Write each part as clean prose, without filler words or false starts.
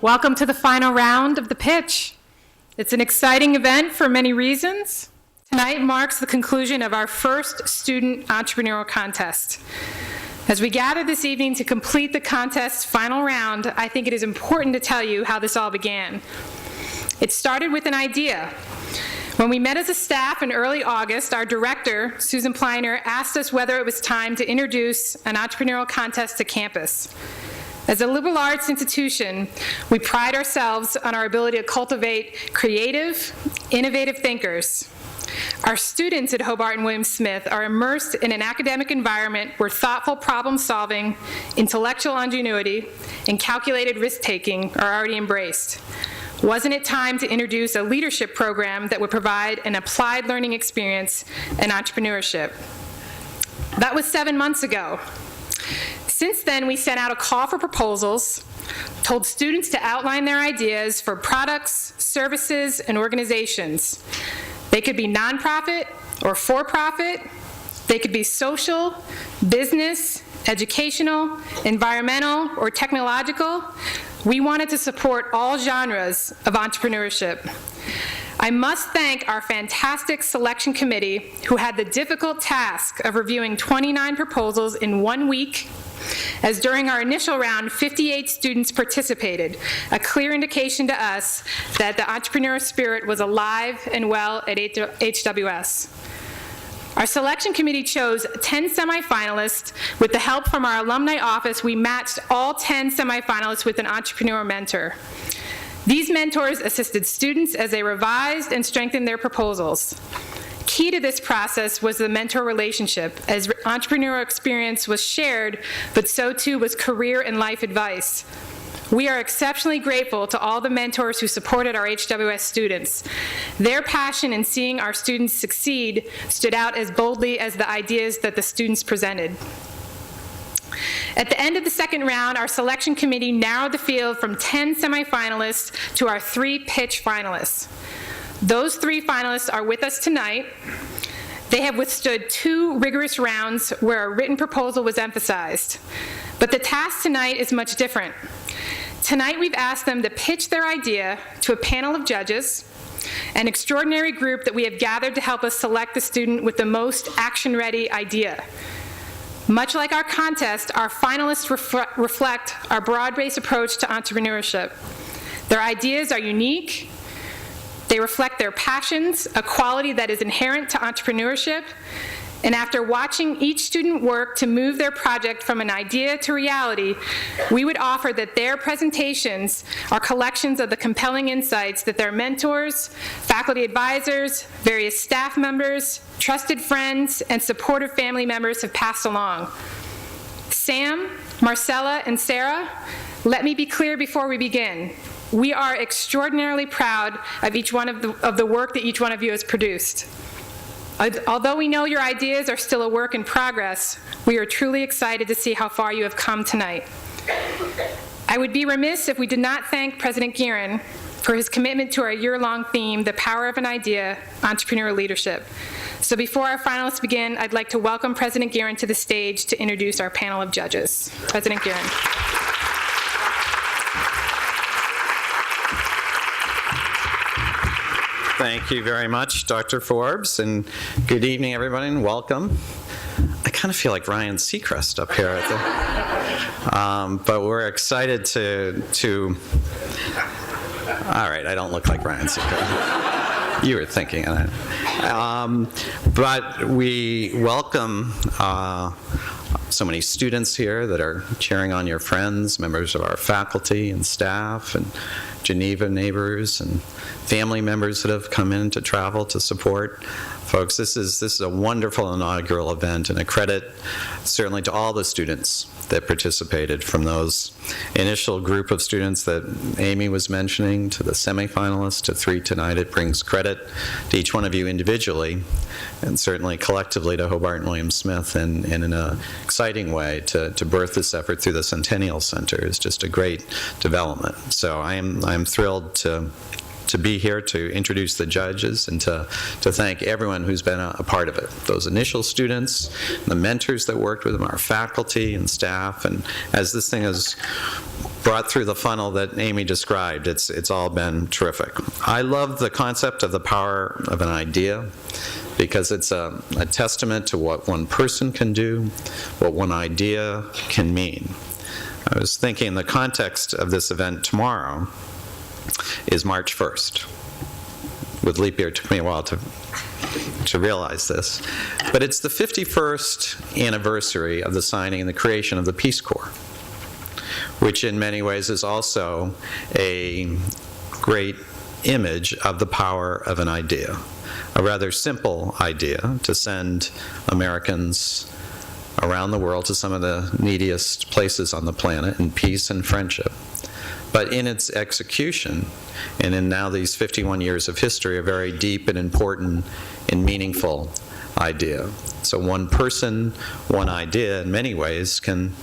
Welcome to the final round of the pitch. It's an exciting event for many reasons. Tonight marks the conclusion of our first student entrepreneurial contest. As we gather this evening to complete the contest's final round, I think it is important to tell you how this all began. It started with an idea. When we met as a staff in early August, our director, Susan Pleiner, asked us whether it was time to introduce an entrepreneurial contest to campus. As a liberal arts institution, we pride ourselves on our ability to cultivate creative, innovative thinkers. Our students at Hobart and William Smith are immersed in an academic environment where thoughtful problem solving, intellectual ingenuity, and calculated risk-taking are already embraced. Wasn't it time to introduce a leadership program that would provide an applied learning experience and entrepreneurship? That was 7 months ago. Since then, we sent out a call for proposals, told students to outline their ideas for products, services, and organizations. They could be nonprofit or for-profit. They could be social, business, educational, environmental, or technological. We wanted to support all genres of entrepreneurship. I must thank our fantastic selection committee who had the difficult task of reviewing 29 proposals in 1 week, as during our initial round, 58 students participated, a clear indication to us that the entrepreneurial spirit was alive and well at HWS. Our selection committee chose 10 semifinalists. With the help from our alumni office, we matched all 10 semifinalists with an entrepreneur mentor. These mentors assisted students as they revised and strengthened their proposals. Key to this process was the mentor relationship, as entrepreneurial experience was shared, but so too was career and life advice. We are exceptionally grateful to all the mentors who supported our HWS students. Their passion in seeing our students succeed stood out as boldly as the ideas that the students presented. At the end of the second round, our selection committee narrowed the field from 10 semifinalists to our 3 pitch finalists. Those 3 finalists are with us tonight. They have withstood 2 rigorous rounds where a written proposal was emphasized. But the task tonight is much different. Tonight we've asked them to pitch their idea to a panel of judges, an extraordinary group that we have gathered to help us select the student with the most action-ready idea. Much like our contest, our finalists reflect our broad-based approach to entrepreneurship. Their ideas are unique. They reflect their passions, a quality that is inherent to entrepreneurship. And after watching each student work to move their project from an idea to reality, we would offer that their presentations are collections of the compelling insights that their mentors, faculty advisors, various staff members, trusted friends, and supportive family members have passed along. Sam, Marcella, and Sarah, let me be clear before we begin. We are extraordinarily proud of each one of the work that each one of you has produced. Although we know your ideas are still a work in progress, we are truly excited to see how far you have come tonight. I would be remiss if we did not thank President Guerin for his commitment to our year-long theme, The Power of an Idea, Entrepreneurial Leadership. So before our finalists begin, I'd like to welcome President Guerin to the stage to introduce our panel of judges. President Guerin. Thank you very much, Dr. Forbes, and good evening, everybody, and welcome. I kind of feel like Ryan Seacrest up here at the, but we're excited to. All right, I don't look like Ryan Seacrest. You were thinking of that. But we welcome so many students here that are cheering on your friends, members of our faculty and staff, and Geneva neighbors and family members that have come in to travel to support. Folks, this is a wonderful inaugural event, and a credit certainly to all the students that participated, from those initial group of students that Amy was mentioning, to the semifinalists, to 3 tonight. It brings credit to each one of you individually, and certainly collectively to Hobart and William Smith, and in an exciting way to birth this effort through the Centennial Center is just a great development. So I'm thrilled to be here to introduce the judges and to thank everyone who's been a part of it. Those initial students, the mentors that worked with them, our faculty and staff, and as this thing has brought through the funnel that Amy described. It's all been terrific. I love the concept of the power of an idea because it's a testament to what one person can do, what one idea can mean. I was thinking the context of this event tomorrow is March 1st. With leap year, it took me a while to realize this. But it's the 51st anniversary of the signing and the creation of the Peace Corps, which in many ways is also a great image of the power of an idea. A rather simple idea to send Americans around the world to some of the neediest places on the planet in peace and friendship. But in its execution, and in now these 51 years of history, a very deep and important and meaningful idea. So one person, one idea, in many ways, can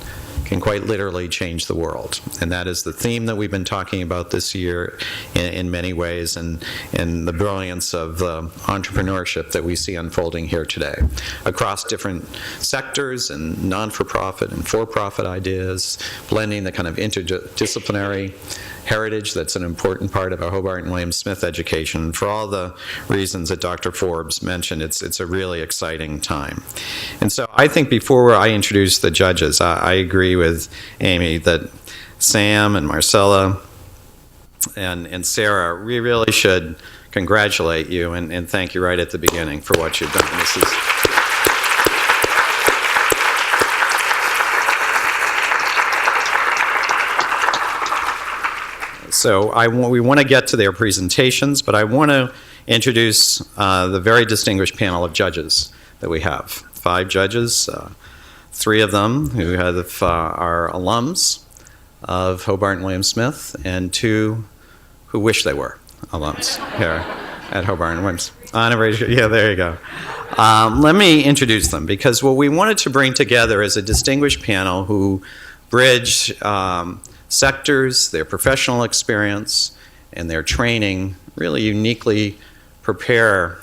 quite literally change the world. And that is the theme that we've been talking about this year in many ways, and the brilliance of entrepreneurship that we see unfolding here today across different sectors and non-for-profit and for-profit ideas, blending the kind of interdisciplinary heritage that's an important part of our Hobart and William Smith education. For all the reasons that Dr. Forbes mentioned, it's a really exciting time. And so I think before I introduce the judges, I agree with Amy that Sam and Marcella and Sarah, we really should congratulate you and thank you right at the beginning for what you've done. This is So we want to get to their presentations, but I want to introduce the very distinguished panel of judges that we have. 5 judges, 3 of them who are alums of Hobart and William Smith, and 2 who wish they were alums here at Hobart and William Smith. Yeah, there you go. Let me introduce them, because what we wanted to bring together is a distinguished panel who bridge sectors, their professional experience, and their training really uniquely prepare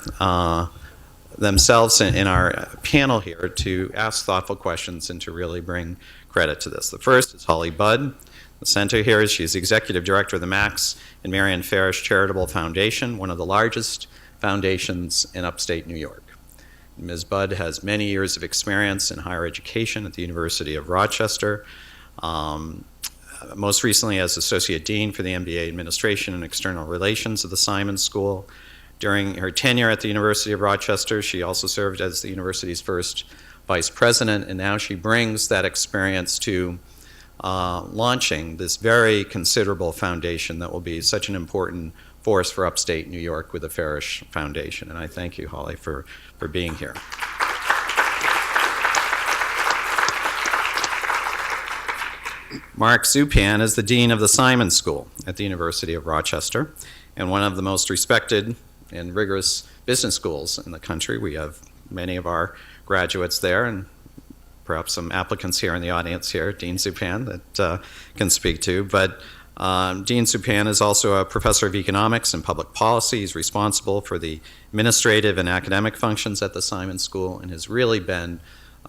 themselves in our panel here to ask thoughtful questions and to really bring credit to this. The first is Holly Budd. The center here, she's executive director of the Max and Marian Farish Charitable Foundation, one of the largest foundations in upstate New York. Ms. Budd has many years of experience in higher education at the University of Rochester, most recently as Associate Dean for the MBA Administration and External Relations of the Simon School. During her tenure at the University of Rochester, she also served as the university's first vice president, and now she brings that experience to launching this very considerable foundation that will be such an important force for upstate New York with the Farish Foundation. And I thank you, Holly, for being here. Mark Zupan is the Dean of the Simon School at the University of Rochester, and one of the most respected and rigorous business schools in the country. We have many of our graduates there, and perhaps some applicants here in the audience here, Dean Zupan, that can speak to. But Dean Zupan is also a professor of economics and public policy. He's responsible for the administrative and academic functions at the Simon School, and has really been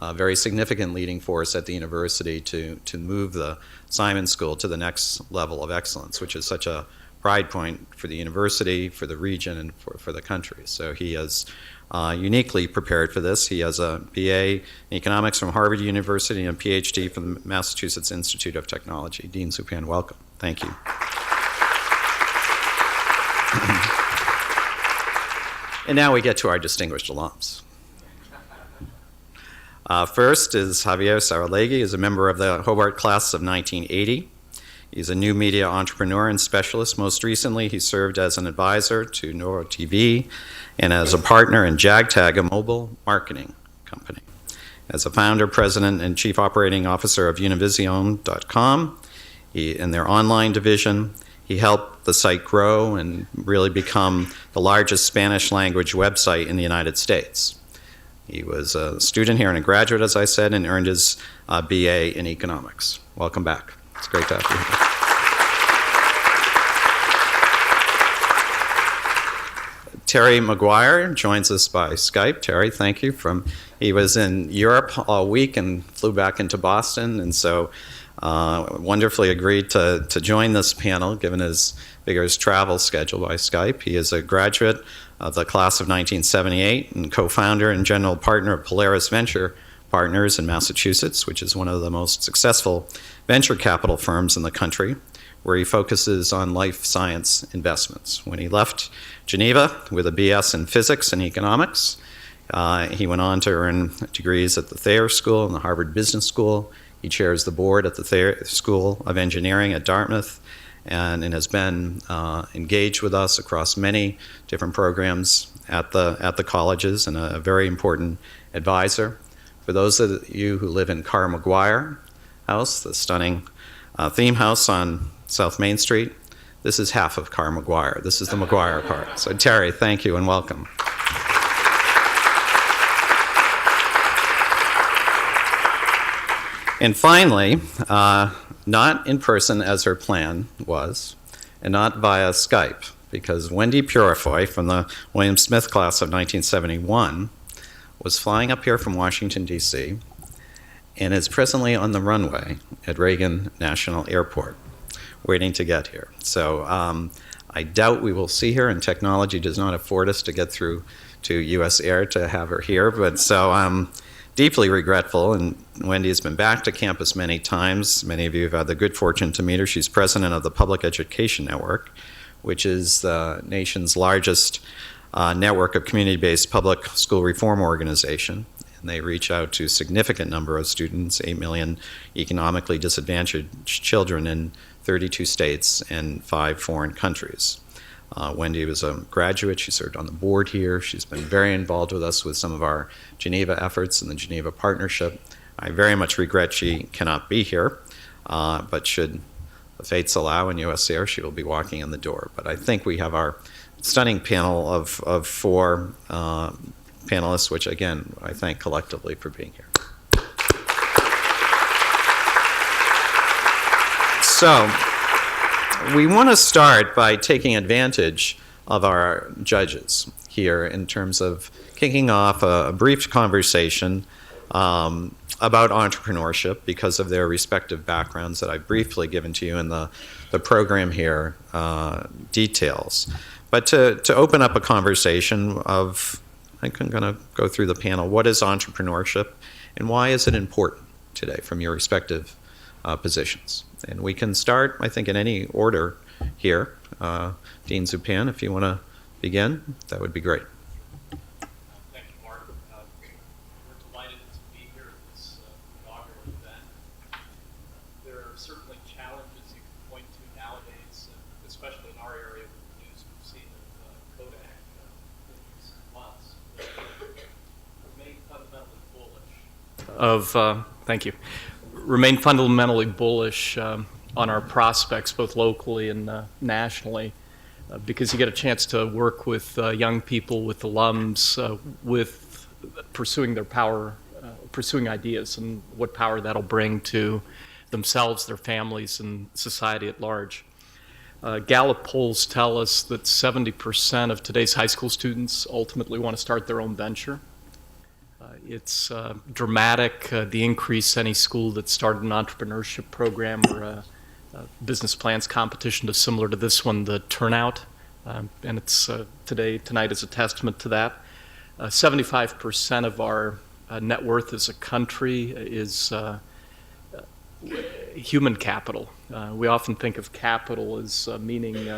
a very significant leading force at the university to move the Simon School to the next level of excellence, which is such a pride point for the university, for the region, and for the country. So he is uniquely prepared for this. He has a BA in economics from Harvard University and a PhD from the Massachusetts Institute of Technology. Dean Zupan, welcome. Thank you. And now we get to our distinguished alums. First is Javier Saralegui, is a member of the Hobart class of 1980. He's a new media entrepreneur and specialist. Most recently, he served as an advisor to Noro TV and as a partner in JagTag, a mobile marketing company. As a founder, president, and chief operating officer of Univision.com, in their online division, he helped the site grow and really become the largest Spanish language website in the United States. He was a student here and a graduate, as I said, and earned his BA in economics. Welcome back. It's great to have you here. Terry McGuire joins us by Skype. Terry, thank you. He was in Europe all week and flew back into Boston, and so wonderfully agreed to join this panel given his vigorous travel schedule by Skype. He is a graduate of the class of 1978 and co-founder and general partner of Polaris Venture Partners in Massachusetts, which is one of the most successful venture capital firms in the country, where he focuses on life science investments. When he left Geneva with a BS in physics and economics, he went on to earn degrees at the Thayer School and the Harvard Business School. He chairs the board at the Thayer School of Engineering at Dartmouth and has been engaged with us across many different programs at the colleges and a very important advisor. For those of you who live in Carr Maguire House, the stunning theme house on South Main Street, this is half of Carr Maguire. This is the Maguire part. So Terry, thank you and welcome. And finally, not in person as her plan was, and not via Skype, because Wendy Purifoy from the William Smith class of 1971 was flying up here from Washington, D.C., and is presently on the runway at Reagan National Airport, waiting to get here. So I doubt we will see her, and technology does not afford us to get through to U.S. Air to have her here, but so I'm deeply regretful, and Wendy has been back to campus many times. Many of you have had the good fortune to meet her. She's president of the Public Education Network, which is the nation's largest network of community-based public school reform organization. And they reach out to a significant number of students, 8 million economically disadvantaged children in 32 states and 5 foreign countries. Wendy was a graduate. She served on the board here. She's been very involved with us with some of our Geneva efforts and the Geneva Partnership. I very much regret she cannot be here, but should the fates allow in U.S. Air, she will be walking in the door. But I think we have our stunning panel of 4 panelists, which again, I thank collectively for being here. So, we want to start by taking advantage of our judges here in terms of kicking off a brief conversation about entrepreneurship because of their respective backgrounds that I've briefly given to you in the program here details. But to open up a conversation of, I think I'm going to go through the panel, what is entrepreneurship and why is it important today from your respective positions? And we can start, I think, in any order here. Dean Zupan, if you want to begin, that would be great. Thank you, Mark. We're delighted to be here at this inaugural event. There are certainly challenges you can point to nowadays, especially in our area with the news we've seen of Kodak in recent months. Remain fundamentally bullish. Thank you. Remain fundamentally bullish on our prospects, both locally and nationally, because you get a chance to work with young people, with alums, with pursuing their power, pursuing ideas, and what power that'll bring to themselves, their families, and society at large. Gallup polls tell us that 70% of today's high school students ultimately want to start their own venture. It's dramatic, the increase any school that started an entrepreneurship program or a business plans competition is similar to this one, the turnout, and it's tonight is a testament to that. 75% of our net worth as a country is human capital. We often think of capital as meaning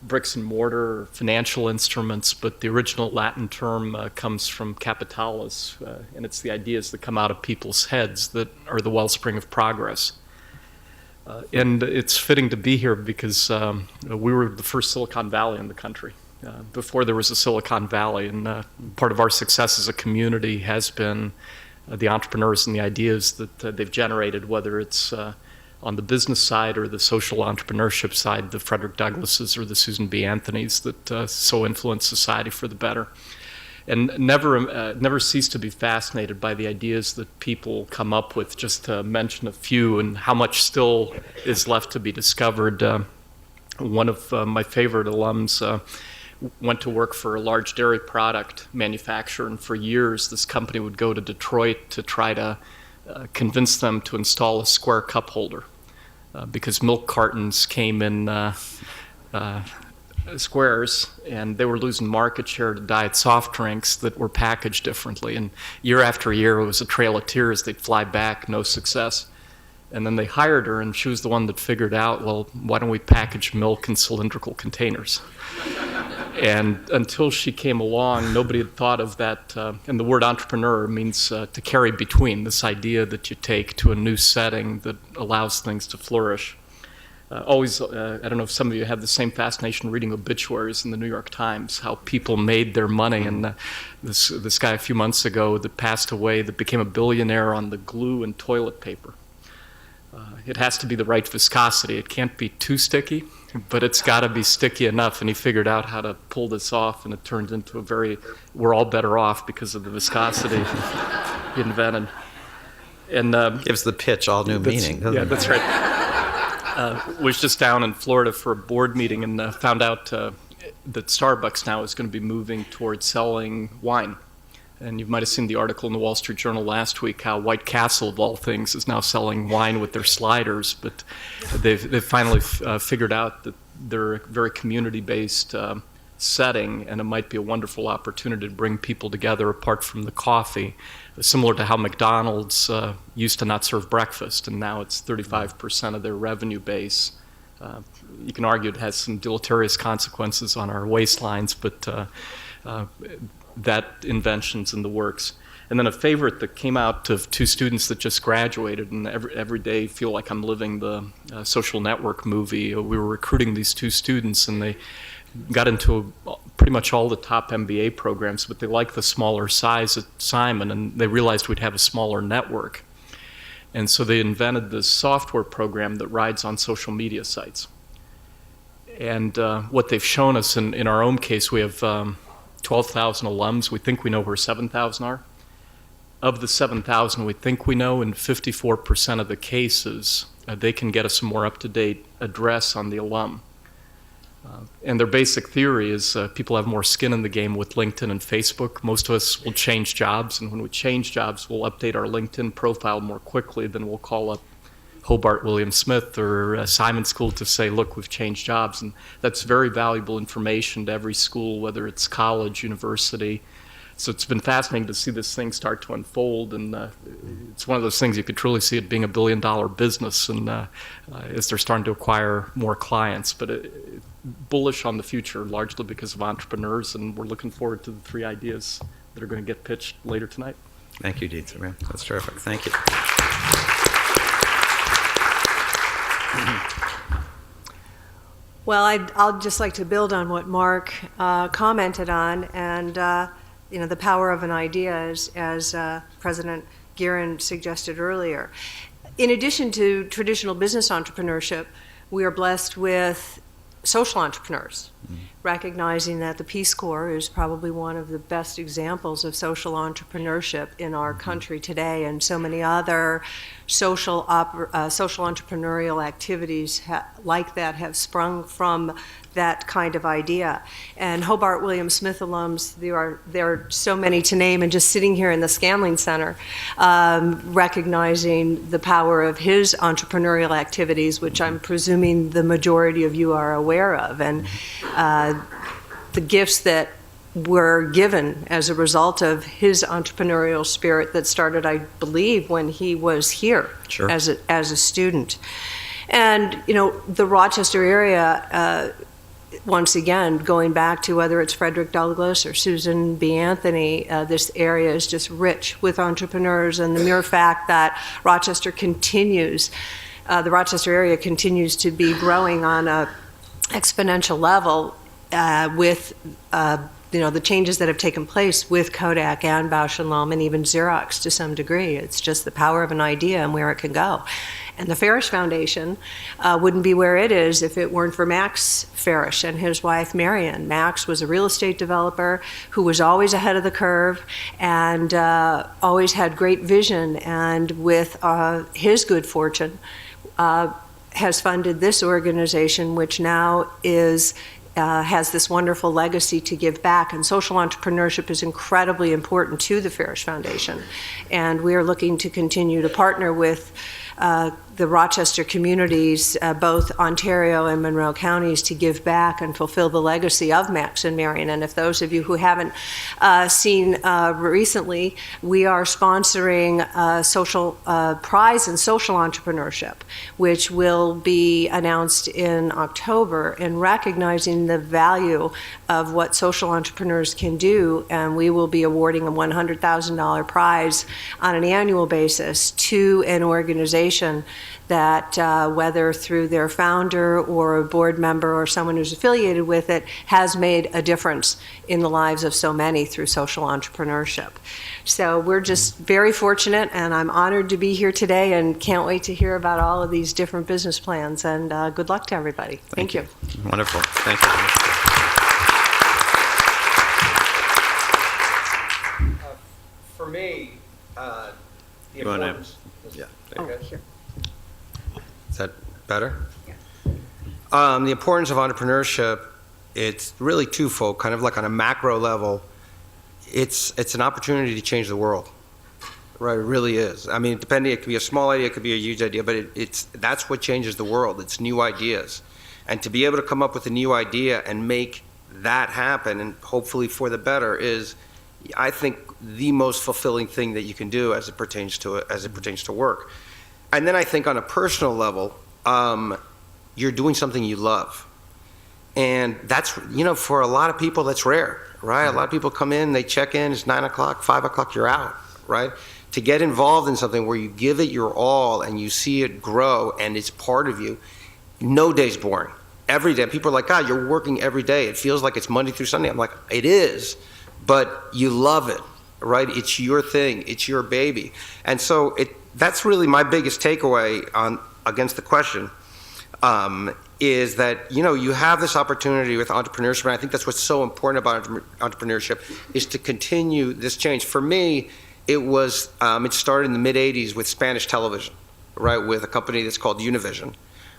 bricks and mortar, or financial instruments, but the original Latin term comes from capitalis, and it's the ideas that come out of people's heads that are the wellspring of progress. And it's fitting to be here because we were the first Silicon Valley in the country, before there was a Silicon Valley, and part of our success as a community has been the entrepreneurs and the ideas that they've generated, whether it's on the business side or the social entrepreneurship side, the Frederick Douglasses or the Susan B. Anthonys that so influence society for the better. And never cease to be fascinated by the ideas that people come up with, just to mention a few, and how much still is left to be discovered. One of my favorite alums went to work for a large dairy product manufacturer, and for years this company would go to Detroit to try to convinced them to install a square cup holder because milk cartons came in squares, and they were losing market share to diet soft drinks that were packaged differently. And year after year, it was a trail of tears. They'd fly back, no success. And then they hired her, and she was the one that figured out, well, why don't we package milk in cylindrical containers? And until she came along, nobody had thought of that. And the word entrepreneur means to carry between, this idea that you take to a new setting that allows things to flourish. I don't know if some of you have the same fascination reading obituaries in the New York Times, how people made their money. And this guy a few months ago that passed away that became a billionaire on the glue and toilet paper. It has to be the right viscosity. It can't be too sticky, but it's got to be sticky enough. And he figured out how to pull this off, and it turned into we're all better off because of the viscosity he invented. And Gives the pitch all new meaning, doesn't yeah, it? that's right. Was just down in Florida for a board meeting and found out that Starbucks now is going to be moving towards selling wine. And you might have seen the article in the Wall Street Journal last week how White Castle, of all things, is now selling wine with their sliders. But they've finally figured out that they're a very community-based setting, and it might be a wonderful opportunity to bring people together apart from the coffee, similar to how McDonald's used to not serve breakfast, and now it's 35% of their revenue base. You can argue it has some deleterious consequences on our waistlines, but that invention's in the works. And then a favorite that came out of two students that just graduated, and every day feel like I'm living the Social Network movie. We were recruiting these two students, and they got into pretty much all the top MBA programs, but they liked the smaller size at Simon, and they realized we'd have a smaller network. And so they invented this software program that rides on social media sites. And what they've shown us, in our own case, we have 12,000 alums. We think we know where 7,000 are. Of the 7,000 we think we know, in 54% of the cases, they can get us a more up-to-date address on the alum. And their basic theory is people have more skin in the game with LinkedIn and Facebook. Most of us will change jobs, and when we change jobs, we'll update our LinkedIn profile more quickly than we'll call up Hobart William Smith or Simon School to say, look, we've changed jobs. And that's very valuable information to every school, whether it's college, university. So it's been fascinating to see this thing start to unfold, and it's one of those things you could truly see it being $1 billion business, and as they're starting to acquire more clients. But bullish on the future, largely because of entrepreneurs, and we're looking forward to the 3 ideas that are going to get pitched later tonight. Thank you, Dieter. That's terrific. Thank you. Well, I'll just like to build on what Mark commented on, and the power of an idea, as President Guerin suggested earlier. In addition to traditional business entrepreneurship, we are blessed with social entrepreneurs, recognizing that the Peace Corps is probably one of the best examples of social entrepreneurship in our country today, and so many other social entrepreneurial activities like that have sprung from that kind of idea. And Hobart William Smith alums, there are so many to name, and just sitting here in the Scanlon Center, recognizing the power of his entrepreneurial activities, which I'm presuming the majority of you are aware of, and the gifts that were given as a result of his entrepreneurial spirit that started, I believe, when he was here as a student. And the Rochester area, once again, going back to whether it's Frederick Douglass or Susan B. Anthony, this area is just rich with entrepreneurs, and the mere fact that the Rochester area continues to be growing on a exponential level with the changes that have taken place with Kodak and Bausch & Lomb and even Xerox to some degree. It's just the power of an idea and where it can go. And the Farish Foundation wouldn't be where it is if it weren't for Max Farish and his wife, Marion. Max was a real estate developer who was always ahead of the curve and always had great vision, and with his good fortune, has funded this organization, which now is has this wonderful legacy to give back, and social entrepreneurship is incredibly important to the Farish Foundation. And we are looking to continue to partner with the Rochester communities, both Ontario and Monroe counties, to give back and fulfill the legacy of Max and Marion. And if those of you who haven't seen recently, we are sponsoring a social prize in social entrepreneurship, which will be announced in October, in recognizing the value of what social entrepreneurs can do. And we will be awarding a $100,000 prize on an annual basis to an organization that, whether through their founder or a board member or someone who's affiliated with it, has made a difference in the lives of so many through social entrepreneurship. So we're just very fortunate, and I'm honored to be here today and can't wait to hear about all of these different business plans. And good luck to everybody. Thank you. Wonderful. Thank you. For me, the You wanna- importance. Yeah. Okay. Here. Is that better? The importance of entrepreneurship, it's really twofold, kind of like on a macro level. It's an opportunity to change the world, right? It really is. I mean, depending, it could be a small idea, it could be a huge idea, but that's what changes the world. It's new ideas. And to be able to come up with a new idea and make that happen, and hopefully for the better, is, I think, the most fulfilling thing that you can do as it pertains to work. And then I think on a personal level, you're doing something you love. And that's, for a lot of people, that's rare, right? A lot of people come in, they check in, it's 9 o'clock, 5 o'clock, you're out, right? To get involved in something where you give it your all and you see it grow and it's part of you, no day's boring. Every day, people are like, God, you're working every day. It feels like it's Monday through Sunday. I'm like, it is, but you love it, right? It's your thing, it's your baby. And so that's really my biggest takeaway against the question, is that, you have this opportunity with entrepreneurship, and I think that's what's so important about entrepreneurship, is to continue this change. For me, it started in the mid-'80s with Spanish television, right, with a company that's called Univision,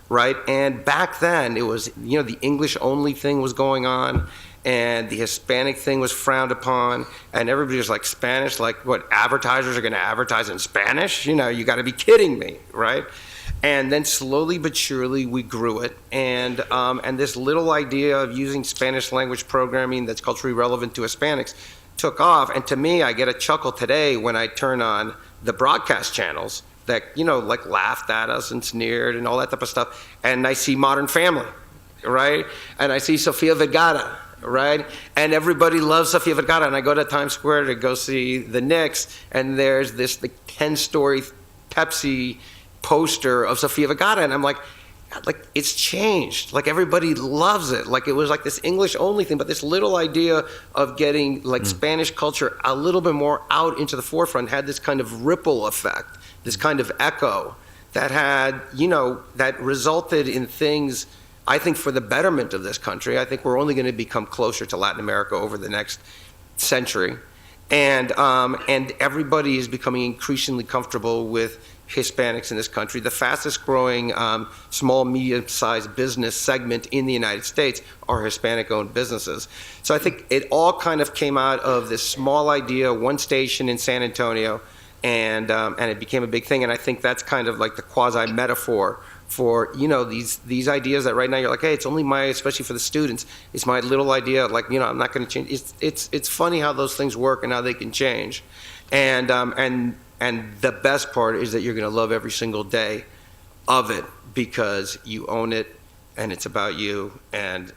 right? And back then, it was, the English-only thing was going on, and the Hispanic thing was frowned upon, and everybody was like, Spanish, like what, advertisers are going to advertise in Spanish? You got to be kidding me, right? And then slowly but surely we grew it, and this little idea of using Spanish language programming that's culturally relevant to Hispanics took off. And to me, I get a chuckle today when I turn on the broadcast channels that, like laughed at us and sneered and all that type of stuff, and I see Modern Family, right? And I see Sofia Vergara, right? And everybody loves Sofia Vergara. And I go to Times Square to go see the Knicks, and there's this 10-story Pepsi poster of Sofia Vergara, and I'm like, it's changed. Like, everybody loves it. Like, it was like this English-only thing, but this little idea of getting Spanish culture a little bit more out into the forefront had this kind of ripple effect, this kind of echo that had, that resulted in things, I think, for the betterment of this country. I think we're only going to become closer to Latin America over the next century. And everybody is becoming increasingly comfortable with Hispanics in this country. The fastest growing small, medium-sized business segment in the United States are Hispanic-owned businesses. So I think it all kind of came out of this small idea, one station in San Antonio, and it became a big thing. And I think that's kind of like the quasi-metaphor for, these ideas that right now you're like, hey, it's only especially for the students, it's my little idea, like, I'm not going to change. It's funny how those things work and how they can change. And the best part is that you're going to love every single day of it because you own it and it's about you, and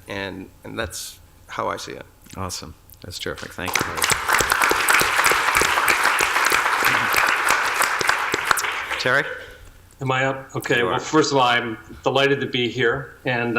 that's how I see it. Awesome. That's terrific. Thank you. Terry? Am I up? Okay. You are. Well, first of all, I'm delighted to be here. And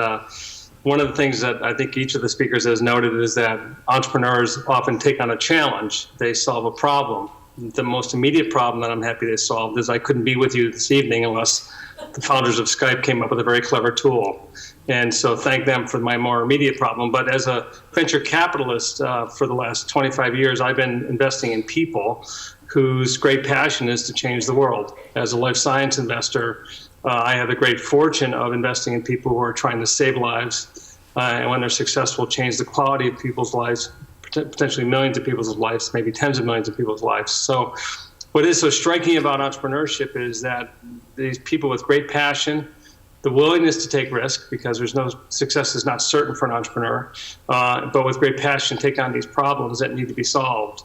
one of the things that I think each of the speakers has noted is that entrepreneurs often take on a challenge. They solve a problem. The most immediate problem that I'm happy they solved is I couldn't be with you this evening unless the founders of Skype came up with a very clever tool. And so thank them for my more immediate problem. But as a venture capitalist for the last 25 years, I've been investing in people whose great passion is to change the world. As a life science investor, I have the great fortune of investing in people who are trying to save lives and when they're successful, change the quality of people's lives, potentially millions of people's lives, maybe tens of millions of people's lives. So what is so striking about entrepreneurship is that these people with great passion, the willingness to take risk, because there's no success is not certain for an entrepreneur, but with great passion take on these problems that need to be solved.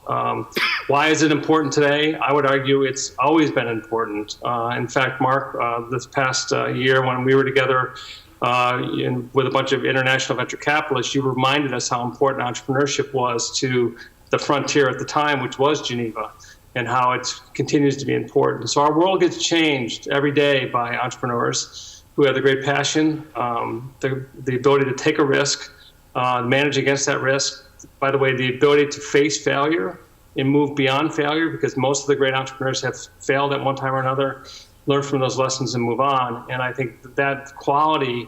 Why is it important today? I would argue it's always been important. In fact, Mark, this past year when we were together with a bunch of international venture capitalists, you reminded us how important entrepreneurship was to the frontier at the time, which was Geneva, and how it continues to be important. So our world gets changed every day by entrepreneurs who have the great passion, the ability to take a risk, manage against that risk. By the way, the ability to face failure and move beyond failure, because most of the great entrepreneurs have failed at one time or another, learn from those lessons and move on. And I think that quality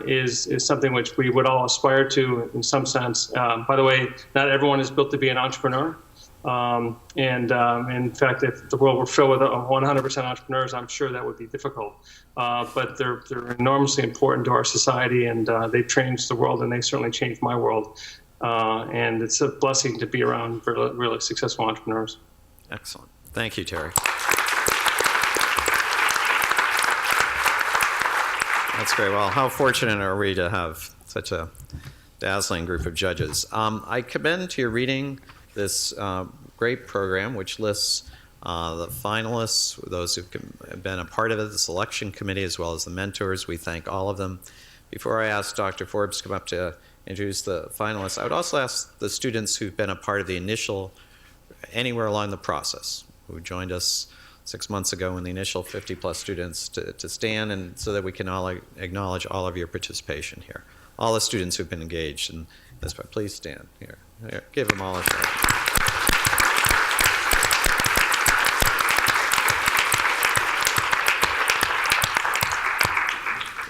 is something which we would all aspire to in some sense. By the way, not everyone is built to be an entrepreneur. In fact, if the world were filled with 100% entrepreneurs, I'm sure that would be difficult. But they're enormously important to our society, and they've changed the world, and they certainly changed my world. And it's a blessing to be around really successful entrepreneurs. Excellent. Thank you, Terry. That's great. Well, how fortunate are we to have such a dazzling group of judges. I commend to your reading this great program, which lists the finalists, those who've been a part of it, the selection committee, as well as the mentors. We thank all of them. Before I ask Dr. Forbes to come up to introduce the finalists, I would also ask the students who've been a part of the initial, anywhere along the process, who joined us 6 months ago in the initial 50-plus students to stand, and so that we can all acknowledge all of your participation here. All the students who've been engaged in this part, please stand here. Here, give them all a shout.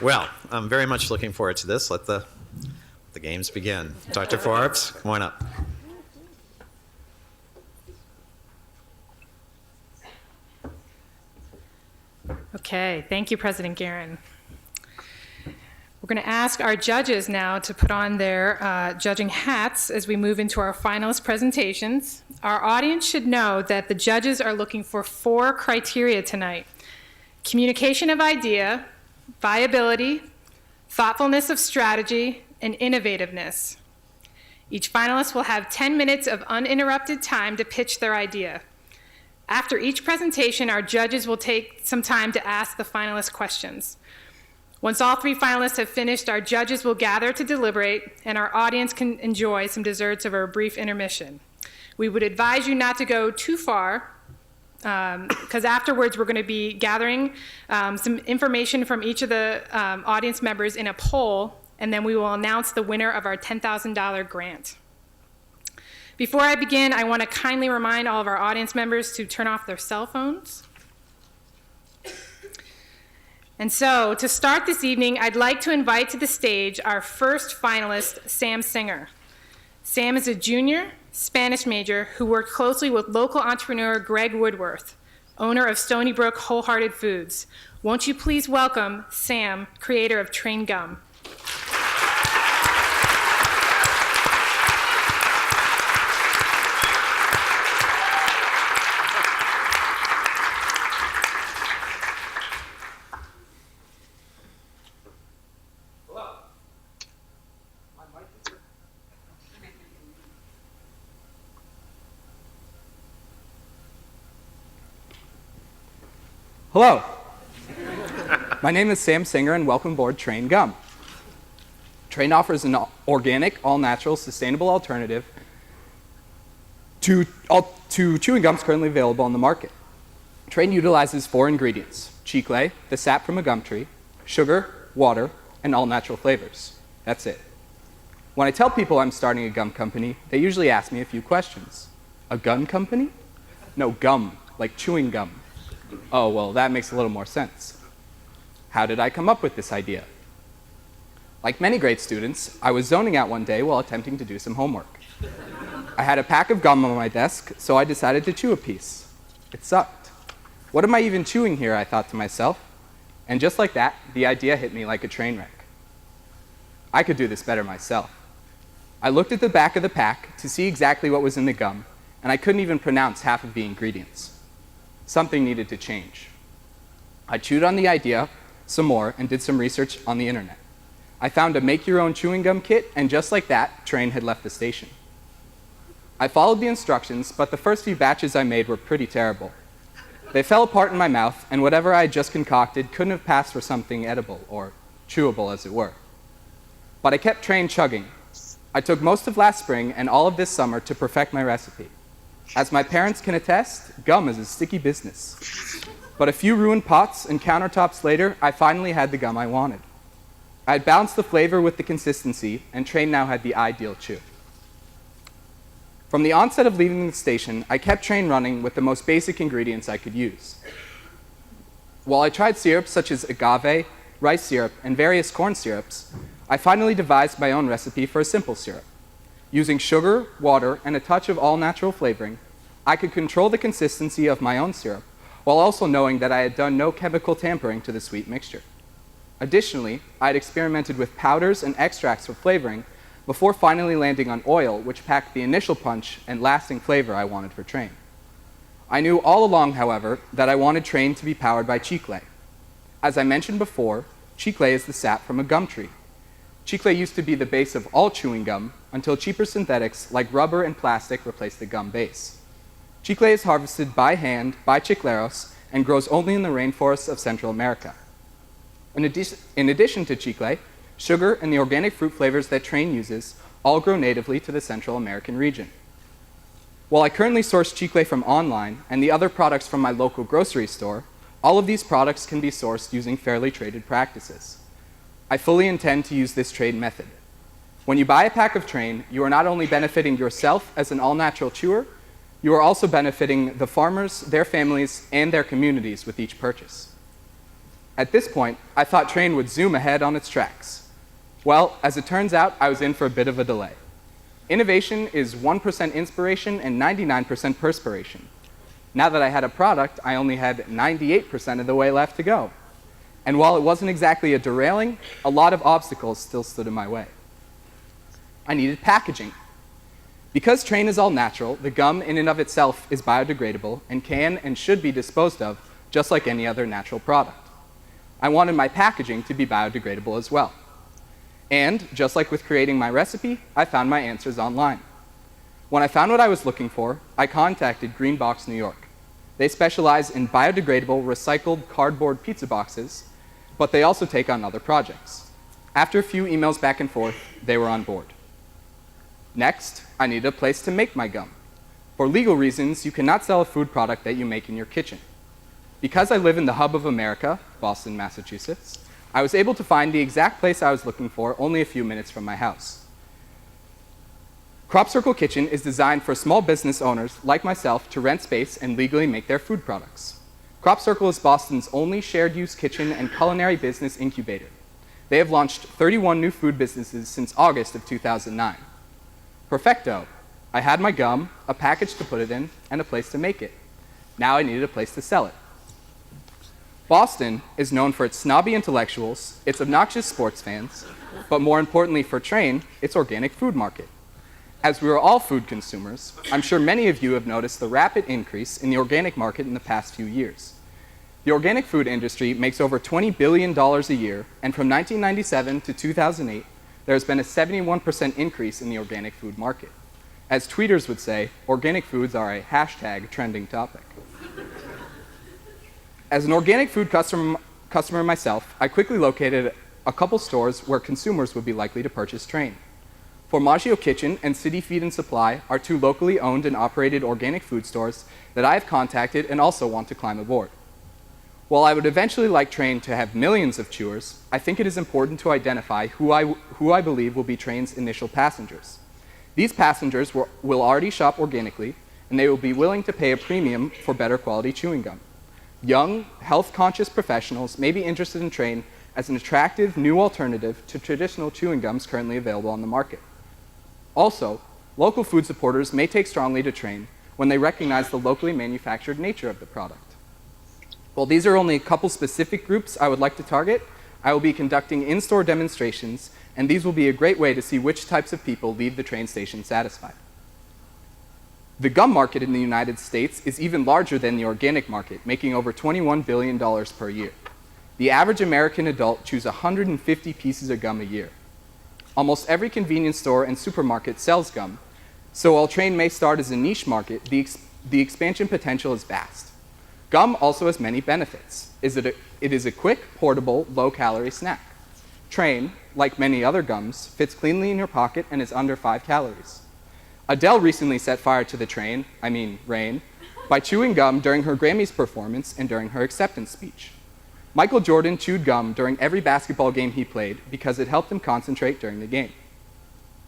Well, I'm very much looking forward to this. Let the games begin. Dr. Forbes, come on up. Okay, thank you, President Guerin. We're going to ask our judges now to put on their judging hats as we move into our finalist presentations. Our audience should know that the judges are looking for 4 criteria tonight: communication of idea, viability, thoughtfulness of strategy, and innovativeness. Each finalist will have 10 minutes of uninterrupted time to pitch their idea. After each presentation, our judges will take some time to ask the finalists questions. Once all 3 finalists have finished, our judges will gather to deliberate, and our audience can enjoy some desserts over a brief intermission. We would advise you not to go too far, because afterwards we're going to be gathering some information from each of the audience members in a poll, and then we will announce the winner of our $10,000 grant. Before I begin, I want to kindly remind all of our audience members to turn off their cell phones. And so, to start this evening, I'd like to invite to the stage our first finalist, Sam Singer. Sam is a junior Spanish major who worked closely with local entrepreneur Greg Woodworth, owner of Stony Brook Wholehearted Foods. Won't you please welcome Sam, creator of Train Gum. Hello. My name is Sam Singer, and welcome aboard Train Gum. Train offers an organic, all-natural, sustainable alternative to chewing gums currently available on the market. Train utilizes 4 ingredients: Chicle, the sap from a gum tree, sugar, water, and all-natural flavors. That's it. When I tell people I'm starting a gum company, they usually ask me a few questions. A gun company? No, gum, like chewing gum. Oh, well, that makes a little more sense. How did I come up with this idea? Like many great students, I was zoning out one day while attempting to do some homework. I had a pack of gum on my desk, so I decided to chew a piece. It sucked. What am I even chewing here, I thought to myself. And just like that, the idea hit me like a train wreck. I could do this better myself. I looked at the back of the pack to see exactly what was in the gum, and I couldn't even pronounce half of the ingredients. Something needed to change. I chewed on the idea some more and did some research on the internet. I found a make-your-own chewing gum kit, and just like that, train had left the station. I followed the instructions, but the first few batches I made were pretty terrible. They fell apart in my mouth, and whatever I had just concocted couldn't have passed for something edible, or chewable as it were. But I kept train chugging. I took most of last spring and all of this summer to perfect my recipe. As my parents can attest, gum is a sticky business. But a few ruined pots and countertops later, I finally had the gum I wanted. I had balanced the flavor with the consistency, and train now had the ideal chew. From the onset of leaving the station, I kept train running with the most basic ingredients I could use. While I tried syrups such as agave, rice syrup, and various corn syrups, I finally devised my own recipe for a simple syrup. Using sugar, water, and a touch of all-natural flavoring, I could control the consistency of my own syrup, while also knowing that I had done no chemical tampering to the sweet mixture. Additionally, I had experimented with powders and extracts for flavoring before finally landing on oil, which packed the initial punch and lasting flavor I wanted for train. I knew all along, however, that I wanted train to be powered by Chicle. As I mentioned before, Chicle is the sap from a gum tree. Chicle used to be the base of all chewing gum until cheaper synthetics like rubber and plastic replaced the gum base. Chicle is harvested by hand by chicleros and grows only in the rainforests of Central America. In addition to Chicle, sugar and the organic fruit flavors that train uses all grow natively to the Central American region. While I currently source Chicle from online and the other products from my local grocery store, all of these products can be sourced using fairly traded practices. I fully intend to use this trade method. When you buy a pack of train, you are not only benefiting yourself as an all-natural chewer, you are also benefiting the farmers, their families, and their communities with each purchase. At this point, I thought train would zoom ahead on its tracks. Well, as it turns out, I was in for a bit of a delay. Innovation is 1% inspiration and 99% perspiration. Now that I had a product, I only had 98% of the way left to go. And while it wasn't exactly a derailing, a lot of obstacles still stood in my way. I needed packaging. Because train is all natural, the gum in and of itself is biodegradable and can and should be disposed of just like any other natural product. I wanted my packaging to be biodegradable as well. And just like with creating my recipe, I found my answers online. When I found what I was looking for, I contacted Greenbox New York. They specialize in biodegradable, recycled cardboard pizza boxes, but they also take on other projects. After a few emails back and forth, they were on board. Next, I needed a place to make my gum. For legal reasons, you cannot sell a food product that you make in your kitchen. Because I live in the hub of America, Boston, Massachusetts, I was able to find the exact place I was looking for only a few minutes from my house. Crop Circle Kitchen is designed for small business owners like myself to rent space and legally make their food products. Crop Circle is Boston's only shared-use kitchen and culinary business incubator. They have launched 31 new food businesses since August of 2009. Perfecto. I had my gum, a package to put it in, and a place to make it. Now I needed a place to sell it. Boston is known for its snobby intellectuals, its obnoxious sports fans, but more importantly for train, its organic food market. As we are all food consumers, I'm sure many of you have noticed the rapid increase in the organic market in the past few years. The organic food industry makes over $20 billion a year, and from 1997 to 2008, there has been a 71% increase in the organic food market. As tweeters would say, organic foods are a hashtag trending topic. As an organic food customer myself, I quickly located a couple stores where consumers would be likely to purchase train. Formaggio Kitchen and City Feed and Supply are two locally owned and operated organic food stores that I have contacted and also want to climb aboard. While I would eventually like train to have millions of chewers, I think it is important to identify who I believe will be train's initial passengers. These passengers will already shop organically, and they will be willing to pay a premium for better quality chewing gum. Young, health-conscious professionals may be interested in train as an attractive new alternative to traditional chewing gums currently available on the market. Also, local food supporters may take strongly to train when they recognize the locally manufactured nature of the product. While these are only a couple specific groups I would like to target, I will be conducting in-store demonstrations, and these will be a great way to see which types of people leave the train station satisfied. The gum market in the United States is even larger than the organic market, making over $21 billion per year. The average American adult chews 150 pieces of gum a year. Almost every convenience store and supermarket sells gum, so while train may start as a niche market, the expansion potential is vast. Gum also has many benefits. It is a quick, portable, low-calorie snack. Train, like many other gums, fits cleanly in your pocket and is under 5 calories. Adele recently set fire to the rain, by chewing gum during her Grammys performance and during her acceptance speech. Michael Jordan chewed gum during every basketball game he played because it helped him concentrate during the game.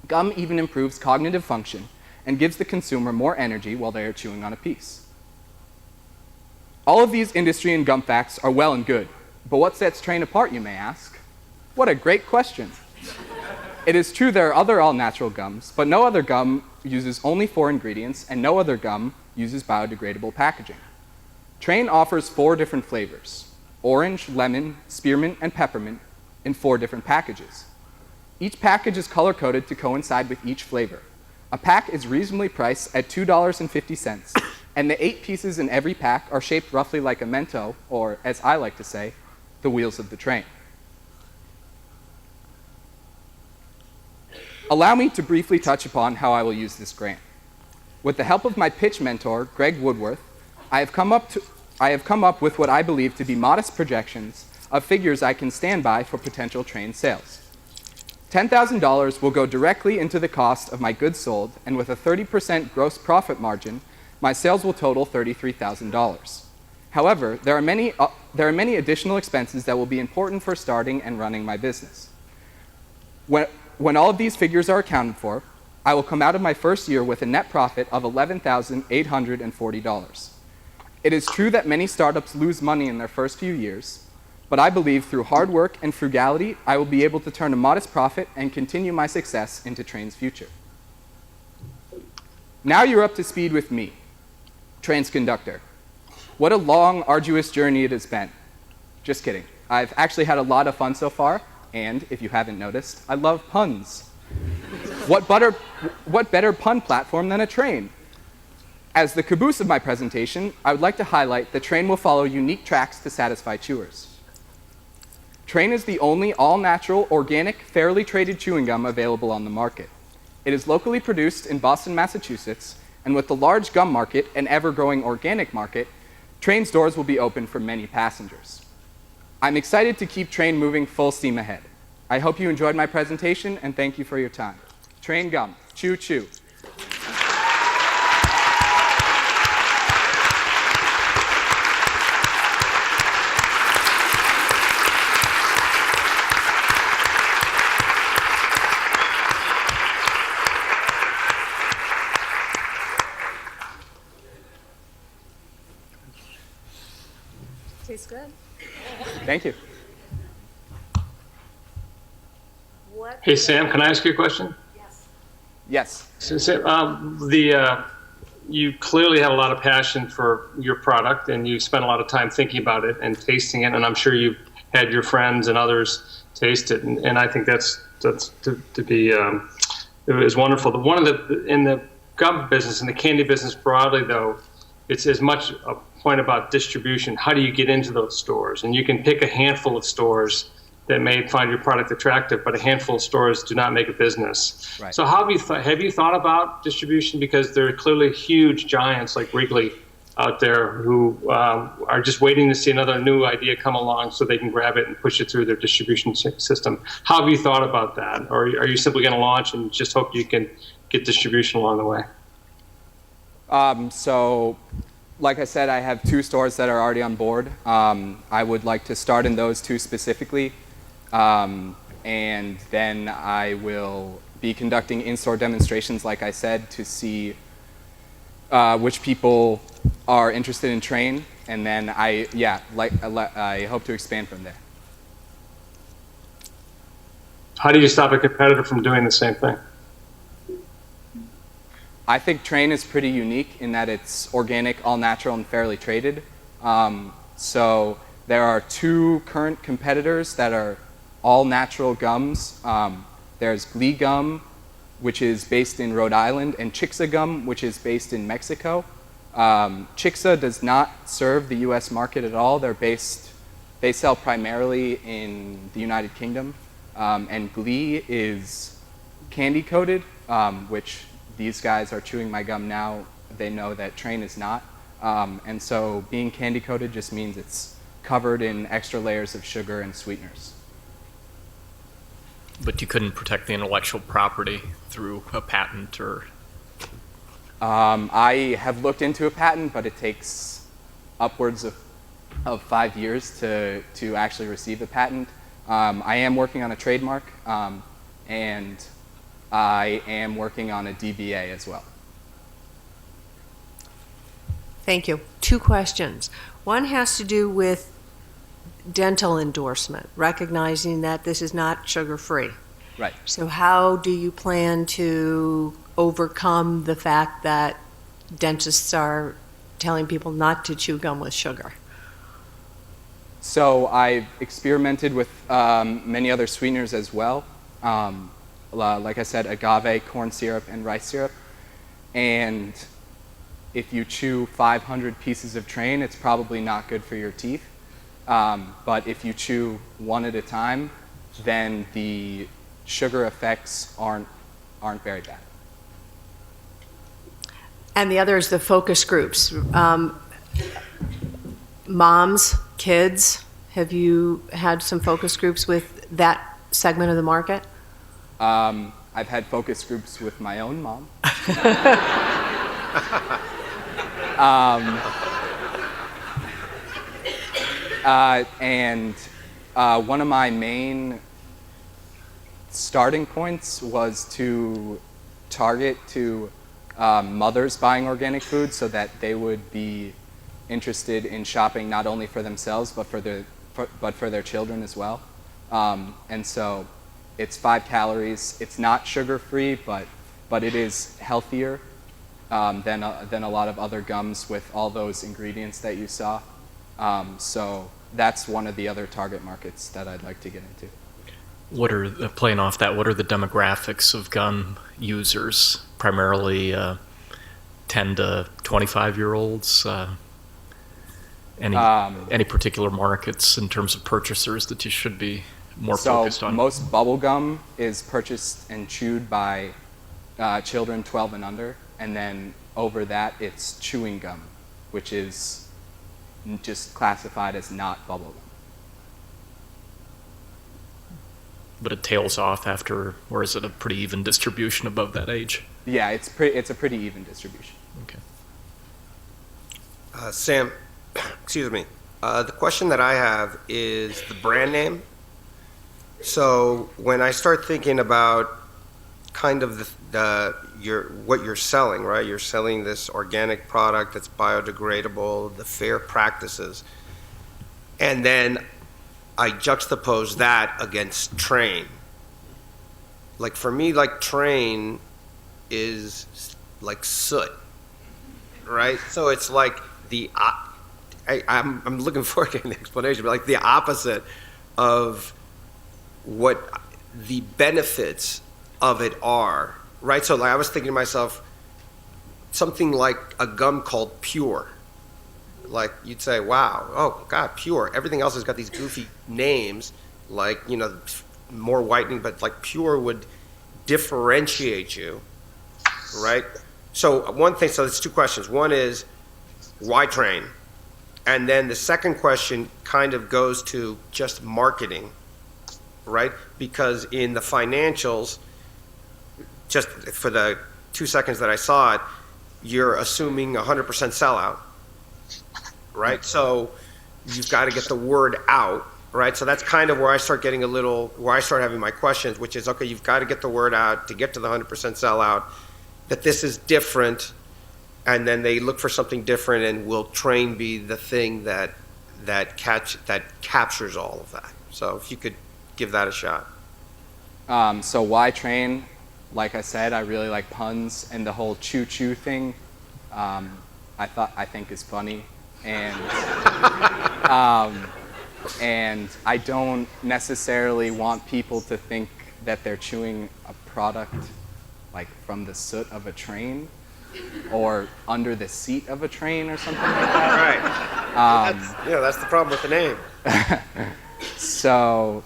Gum even improves cognitive function and gives the consumer more energy while they are chewing on a piece. All of these industry and gum facts are well and good, but what sets Train apart, you may ask? What a great question. It is true there are other all-natural gums, but no other gum uses only 4 ingredients, and no other gum uses biodegradable packaging. Train offers 4 different flavors: orange, lemon, spearmint, and peppermint in 4 different packages. Each package is color-coded to coincide with each flavor. A pack is reasonably priced at $2.50, and the 8 pieces in every pack are shaped roughly like a Mento, or, as I like to say, the wheels of the train. Allow me to briefly touch upon how I will use this grant. With the help of my pitch mentor, Greg Woodworth, I have come up with what I believe to be modest projections of figures I can stand by for potential train sales. $10,000 will go directly into the cost of my goods sold, and with a 30% gross profit margin, my sales will total $33,000. However, there are many additional expenses that will be important for starting and running my business. When all of these figures are accounted for, I will come out of my first year with a net profit of $11,840. It is true that many startups lose money in their first few years, but I believe through hard work and frugality, I will be able to turn a modest profit and continue my success into Train's future. Now you're up to speed with me, Train's conductor. What a long, arduous journey it has been. Just kidding. I've actually had a lot of fun so far, and if you haven't noticed, I love puns. What better pun platform than a train? As the caboose of my presentation, I would like to highlight that Train will follow unique tracks to satisfy chewers. Train is the only all-natural, organic, fairly traded chewing gum available on the market. It is locally produced in Boston, Massachusetts, and with the large gum market and ever-growing organic market, Train's doors will be open for many passengers. I'm excited to keep Train moving full steam ahead. I hope you enjoyed my presentation, and thank you for your time. Train gum, chew, chew. Tastes good. Thank you. Hey, Sam, can I ask you a question? Yes. So, you clearly have a lot of passion for your product, and you spent a lot of time thinking about it and tasting it, and I'm sure you've had your friends and others taste it, and I think that's it was wonderful. In the gum business, in the candy business broadly, though, it's as much a point about distribution. How do you get into those stores? And you can pick a handful of stores that may find your product attractive, but a handful of stores do not make a business. Right. So have you thought about distribution? Because there are clearly huge giants like Wrigley out there who are just waiting to see another new idea come along so they can grab it and push it through their distribution system. How have you thought about that? Or are you simply going to launch and just hope you can get distribution along the way? So, like I said, I have 2 stores that are already on board. I would like to start in those 2 specifically. And then I will be conducting in-store demonstrations, like I said, to see which people are interested in Train, and then I hope to expand from there. How do you stop a competitor from doing the same thing? I think Train is pretty unique in that it's organic, all natural, and fairly traded. So There are two current competitors that are all natural gums. There's Glee Gum, which is based in Rhode Island, and Chicle Gum, which is based in Mexico. Chicle does not serve the US market at all. They sell primarily in the United Kingdom. And Glee is candy coated, which these guys are chewing my gum now. They know that Train is not. And so being candy coated just means it's covered in extra layers of sugar and sweeteners. But you couldn't protect the intellectual property through a patent or... I have looked into a patent, but it takes upwards of 5 years to actually receive a patent. I am working on a trademark, and I am working on a DBA as well. Thank you. Two questions. One has to do with dental endorsement, recognizing that this is not sugar-free. Right. So how do you plan to overcome the fact that dentists are telling people not to chew gum with sugar? So I've experimented with many other sweeteners as well. Like I said, agave, corn syrup, and rice syrup. And if you chew 500 pieces of Train, it's probably not good for your teeth. But if you chew one at a time, then the sugar effects aren't very bad. And the other is the focus groups. Moms, kids, have you had some focus groups with that segment of the market? I've had focus groups with my own mom. And one of my main starting points was to target to mothers buying organic food so that they would be interested in shopping not only for themselves but for their children as well. And so it's 5 calories. It's not sugar-free, but it is healthier than a lot of other gums with all those ingredients that you saw. So that's one of the other target markets that I'd like to get into. Playing off that, what are the demographics of gum users? Primarily 10 to 25-year-olds? Any particular markets in terms of purchasers that you should be more focused on? So most bubble gum is purchased and chewed by children 12 and under, and then over that it's chewing gum, which is just classified as not bubble gum. But it tails off after, or is it a pretty even distribution above that age? Yeah, it's a pretty even distribution. Okay. Sam, excuse me. The question that I have is the brand name. So when I start thinking about kind of what you're selling, right? You're selling this organic product that's biodegradable, the fair practices, and then I juxtapose that against Train. Like for me, like Train is like soot, right? So it's like I'm looking forward to an explanation, but like the opposite of what the benefits of it are, right? So like I was thinking to myself, something like a gum called Pure. Like you'd say, wow, oh God, Pure. Everything else has got these goofy names, like, you know, more whitening, but like Pure would differentiate you, right? So one thing, so there's 2 questions. One is, why Train? And then the second question kind of goes to just marketing, right? Because in the financials, just for the 2 seconds that I saw it, you're assuming 100% sellout, right? So you've got to get the word out, right? So that's kind of where I start getting where I start having my questions, which is, okay, you've got to get the word out to get to the 100% sellout, that this is different, and then they look for something different, and will Train be the thing that captures all of that? So if you could give that a shot. So why Train? Like I said, I really like puns, and the whole choo-choo thing, I think is funny. And And I don't necessarily want people to think that they're chewing a product like from the soot of a train or under the seat of a train or something like that. Right. That's the problem with the name. So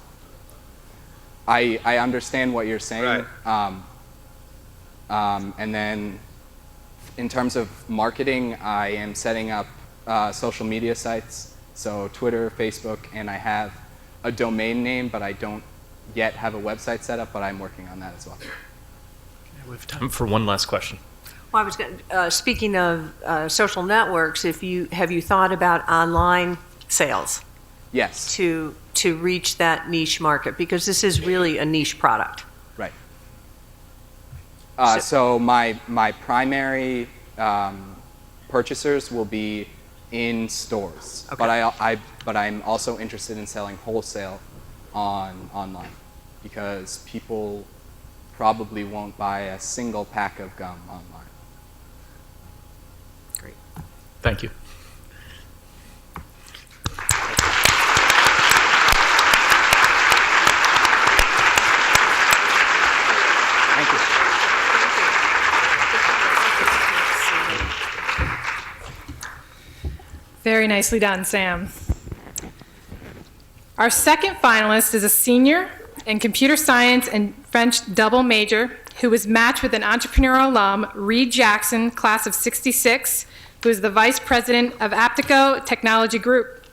I understand what you're saying. Right. And then in terms of marketing, I am setting up social media sites, so Twitter, Facebook, and I have a domain name, but I don't yet have a website set up, but I'm working on that as well. We have time for one last question. Well, I was going speaking of social networks, have you thought about online sales Yes. to reach that niche market? Because this is really a niche product. Right. So my primary purchasers will be in stores, Okay. but I'm also interested in selling wholesale online because people probably won't buy a single pack of gum online. Great. Thank you. Thank you. Very nicely done, Sam. Our second finalist is a senior in computer science and French double major who was matched with an entrepreneurial alum, Reed Jackson, class of '66, who is the vice president of Aptico Technology Group.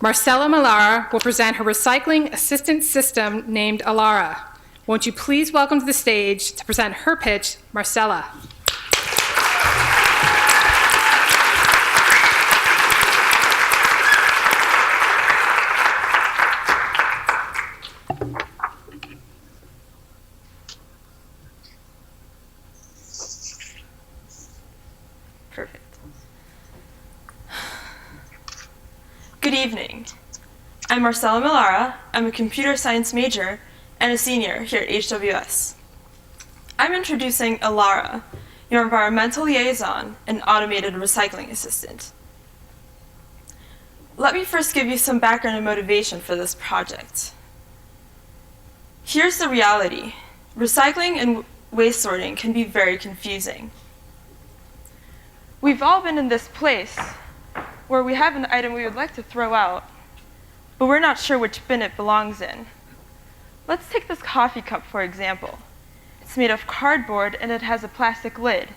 Marcella Malara will present her recycling assistance system named Alara. Won't you please welcome to the stage to present her pitch, Marcella. Perfect. Good evening. I'm Marcella Malara. I'm a computer science major and a senior here at HWS. I'm introducing Alara, your environmental liaison and automated recycling assistant. Let me first give you some background and motivation for this project. Here's the reality. Recycling and waste sorting can be very confusing. We've all been in this place where we have an item we would like to throw out, but we're not sure which bin it belongs in. Let's take this coffee cup, for example. It's made of cardboard and it has a plastic lid.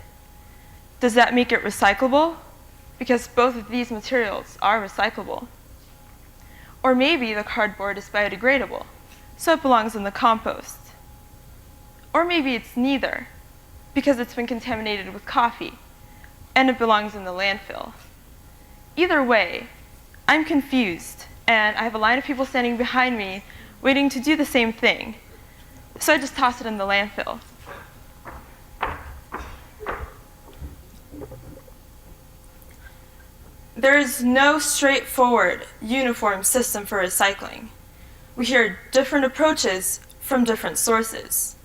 Does that make it recyclable? Because both of these materials are recyclable. Or maybe the cardboard is biodegradable, so it belongs in the compost. Or maybe it's neither, because it's been contaminated with coffee, and it belongs in the landfill. Either way, I'm confused, and I have a line of people standing behind me waiting to do the same thing. So I just toss it in the landfill. There is no straightforward, uniform system for recycling. We hear different approaches from different sources.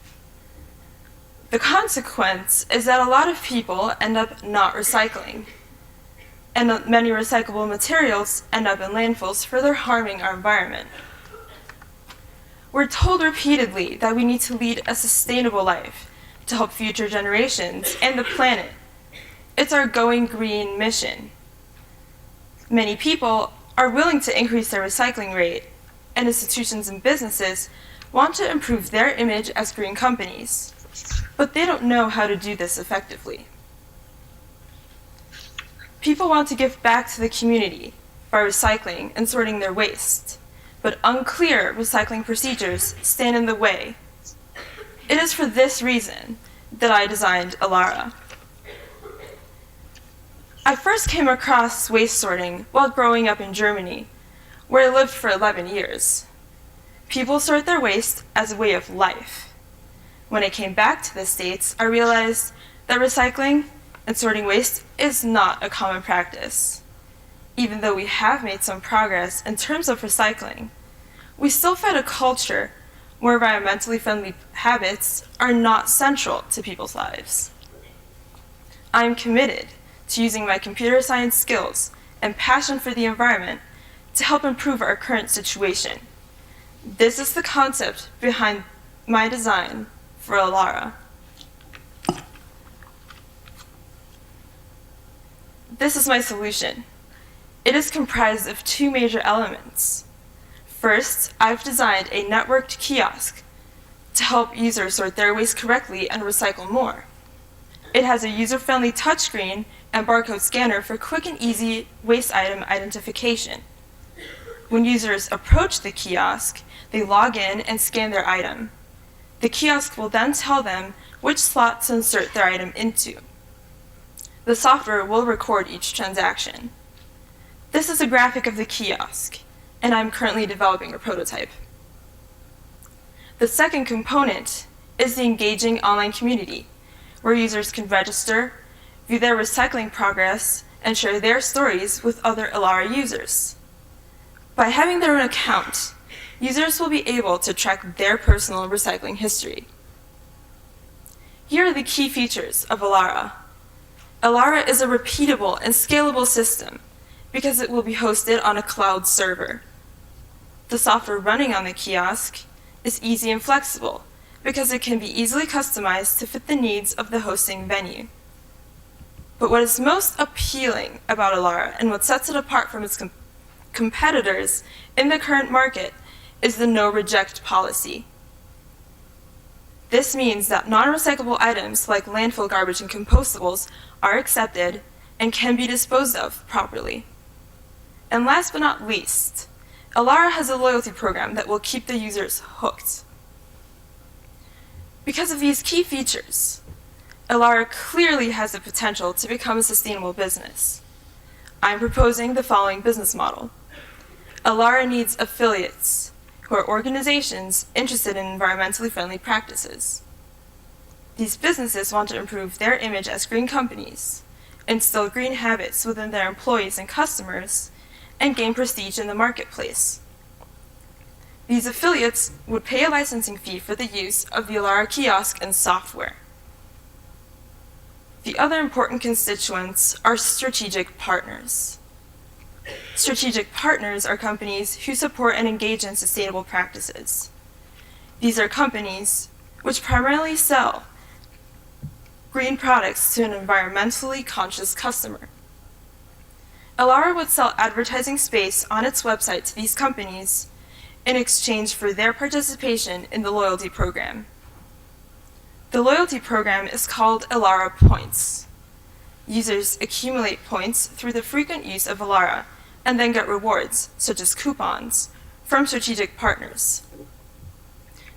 The consequence is that a lot of people end up not recycling, and many recyclable materials end up in landfills, further harming our environment. We're told repeatedly that we need to lead a sustainable life to help future generations and the planet. It's our Going Green mission. Many people are willing to increase their recycling rate, and institutions and businesses want to improve their image as green companies, but they don't know how to do this effectively. People want to give back to the community by recycling and sorting their waste, but unclear recycling procedures stand in the way. It is for this reason that I designed Alara. I first came across waste sorting while growing up in Germany, where I lived for 11 years. People sort their waste as a way of life. When I came back to the States, I realized that recycling and sorting waste is not a common practice. Even though we have made some progress in terms of recycling, we still find a culture where environmentally friendly habits are not central to people's lives. I'm committed to using my computer science skills and passion for the environment to help improve our current situation. This is the concept behind my design for Alara. This is my solution. It is comprised of two major elements. First, I've designed a networked kiosk to help users sort their waste correctly and recycle more. It has a user-friendly touchscreen and barcode scanner for quick and easy waste item identification. When users approach the kiosk, they log in and scan their item. The kiosk will then tell them which slot to insert their item into. The software will record each transaction. This is a graphic of the kiosk, and I'm currently developing a prototype. The second component is the engaging online community, where users can register, view their recycling progress, and share their stories with other Alara users. By having their own account, users will be able to track their personal recycling history. Here are the key features of Alara. Alara is a repeatable and scalable system because it will be hosted on a cloud server. The software running on the kiosk is easy and flexible because it can be easily customized to fit the needs of the hosting venue. But what is most appealing about Alara and what sets it apart from its competitors in the current market is the no reject policy. This means that non-recyclable items like landfill garbage and compostables are accepted and can be disposed of properly. And last but not least, Alara has a loyalty program that will keep the users hooked. Because of these key features, Alara clearly has the potential to become a sustainable business. I'm proposing the following business model. Alara needs affiliates, who are organizations interested in environmentally friendly practices. These businesses want to improve their image as green companies, instill green habits within their employees and customers, and gain prestige in the marketplace. These affiliates would pay a licensing fee for the use of the Alara kiosk and software. The other important constituents are strategic partners. Strategic partners are companies who support and engage in sustainable practices. These are companies which primarily sell green products to an environmentally conscious customer. Alara would sell advertising space on its website to these companies in exchange for their participation in the loyalty program. The loyalty program is called Alara Points. Users accumulate points through the frequent use of Alara and then get rewards, such as coupons, from strategic partners.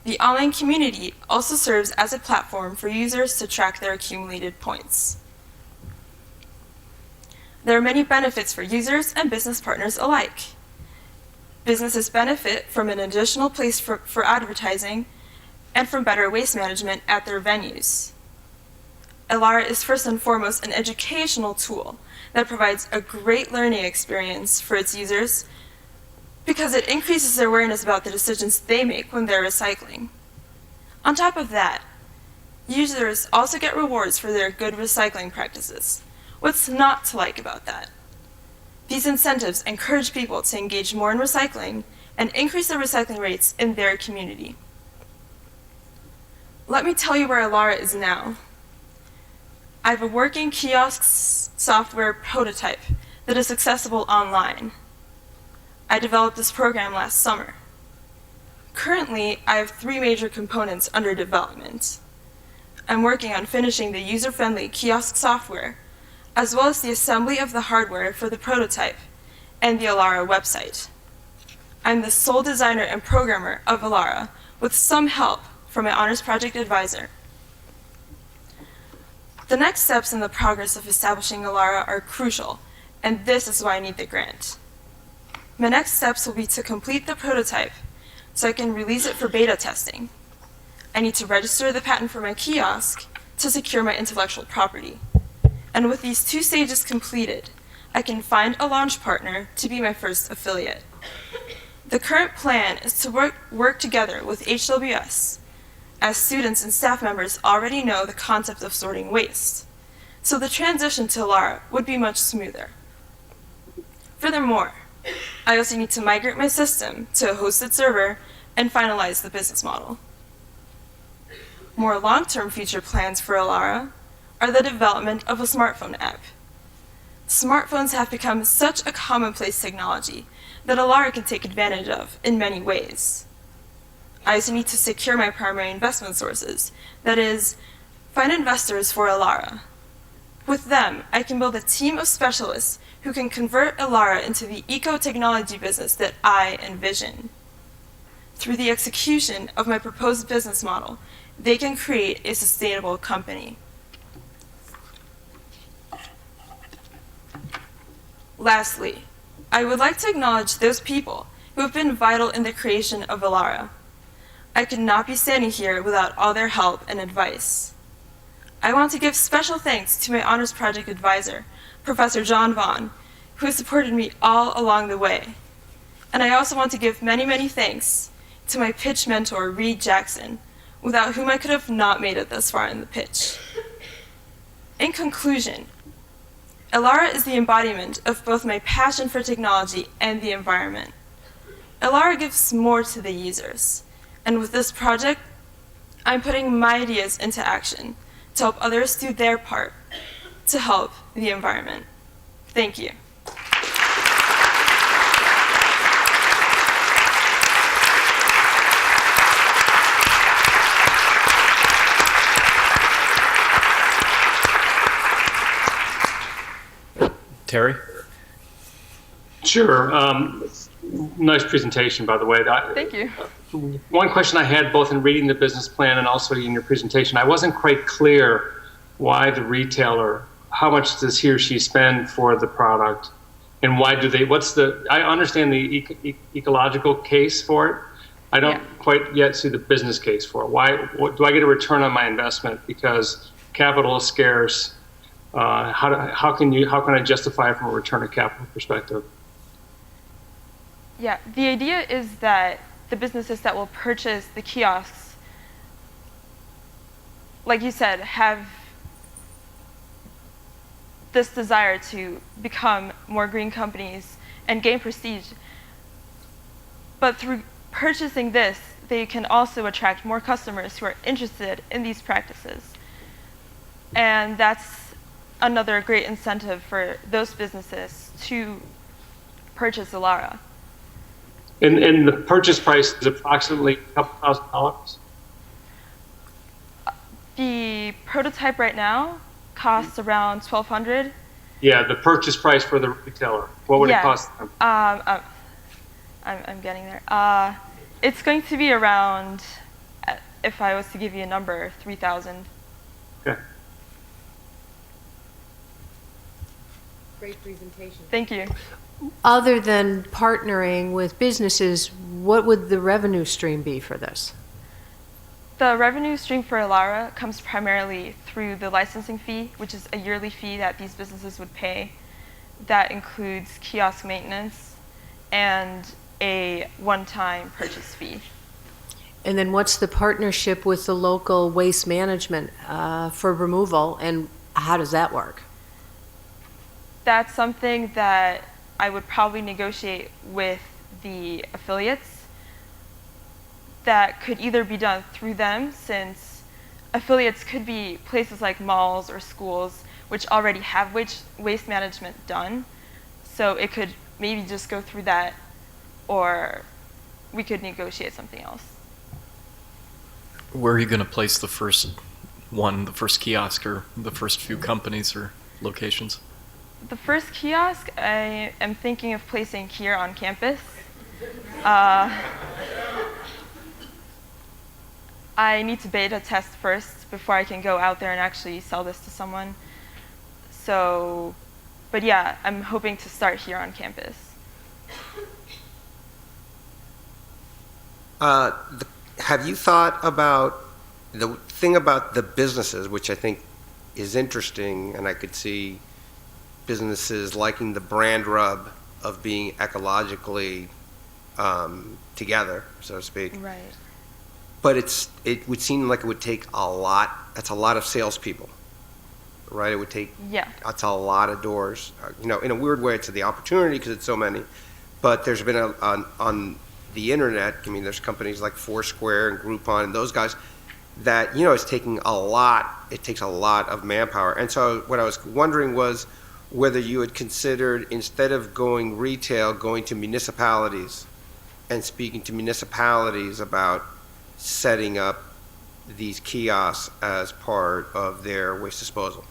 The online community also serves as a platform for users to track their accumulated points. There are many benefits for users and business partners alike. Businesses benefit from an additional place for advertising and from better waste management at their venues. Alara is first and foremost an educational tool that provides a great learning experience for its users because it increases their awareness about the decisions they make when they're recycling. On top of that, users also get rewards for their good recycling practices. What's not to like about that? These incentives encourage people to engage more in recycling and increase the recycling rates in their community. Let me tell you where Alara is now. I have a working kiosk software prototype that is accessible online. I developed this program last summer. Currently, I have 3 major components under development. I'm working on finishing the user-friendly kiosk software, as well as the assembly of the hardware for the prototype and the Alara website. I'm the sole designer and programmer of Alara, with some help from my honors project advisor. The next steps in the progress of establishing Alara are crucial, and this is why I need the grant. My next steps will be to complete the prototype so I can release it for beta testing. I need to register the patent for my kiosk to secure my intellectual property. And with these 2 stages completed, I can find a launch partner to be my first affiliate. The current plan is to work together with HWS, as students and staff members already know the concept of sorting waste, so the transition to Alara would be much smoother. Furthermore, I also need to migrate my system to a hosted server and finalize the business model. More long-term future plans for Elara are the development of a smartphone app. Smartphones have become such a commonplace technology that Elara can take advantage of in many ways. I also need to secure my primary investment sources, that is, find investors for Elara. With them, I can build a team of specialists who can convert Elara into the eco-technology business that I envision. Through the execution of my proposed business model, they can create a sustainable company. Lastly, I would like to acknowledge those people who have been vital in the creation of Elara. I could not be standing here without all their help and advice. I want to give special thanks to my honors project advisor, Professor John Vaughn, who has supported me all along the way. And I also want to give many, many thanks to my pitch mentor, Reed Jackson, without whom I could have not made it this far in the pitch. In conclusion, Elara is the embodiment of both my passion for technology and the environment. Elara gives more to the users, and with this project, I'm putting my ideas into action to help others do their part to help the environment. Thank you. Terry? Sure. Nice presentation, by the way. Thank you. One question I had, both in reading the business plan and also in your presentation, I wasn't quite clear why the retailer, how much does he or she spend for the product, and why do they, I understand the ecological case for it. I don't quite yet see the business case for it. Do I get a return on my investment because capital is scarce? How can I justify it from a return of capital perspective? Yeah, the idea is that the businesses that will purchase the kiosks, like you said, have this desire to become more green companies and gain prestige. But through purchasing this, they can also attract more customers who are interested in these practices. And that's another great incentive for those businesses to purchase Elara. And the purchase price is approximately a couple $1,000s? The prototype right now costs around $1,200. Yeah, the purchase price for the retailer. What would it cost them? I'm getting there. It's going to be around, if I was to give you a number, $3,000. Okay. Great presentation. Thank you. Other than partnering with businesses, what would the revenue stream be for this? The revenue stream for Elara comes primarily through the licensing fee, which is a yearly fee that these businesses would pay. That includes kiosk maintenance and a one-time purchase fee. And then what's the partnership with the local waste management for removal, and how does that work? That's something that I would probably negotiate with the affiliates. That could either be done through them, since affiliates could be places like malls or schools which already have waste management done. So it could maybe just go through that, or we could negotiate something else. Where are you going to place the first kiosk, or the first few companies or locations? The first kiosk I am thinking of placing here on campus. I need to beta test first before I can go out there and actually sell this to someone. So, but yeah, I'm hoping to start here on campus. Have you thought about the thing about the businesses, which I think is interesting, and I could see businesses liking the brand rub of being ecologically together, so to speak. Right. But it would seem like it would take a lot. That's a lot of salespeople, right? It would take. Yeah. That's a lot of doors. In a weird way, it's the opportunity because it's so many, but there's been on the internet, I mean, there's companies like Foursquare and Groupon and those guys that, it's taking it takes a lot of manpower. And so what I was wondering was whether you had considered, instead of going retail, going to municipalities and speaking to municipalities about setting up these kiosks as part of their waste disposal.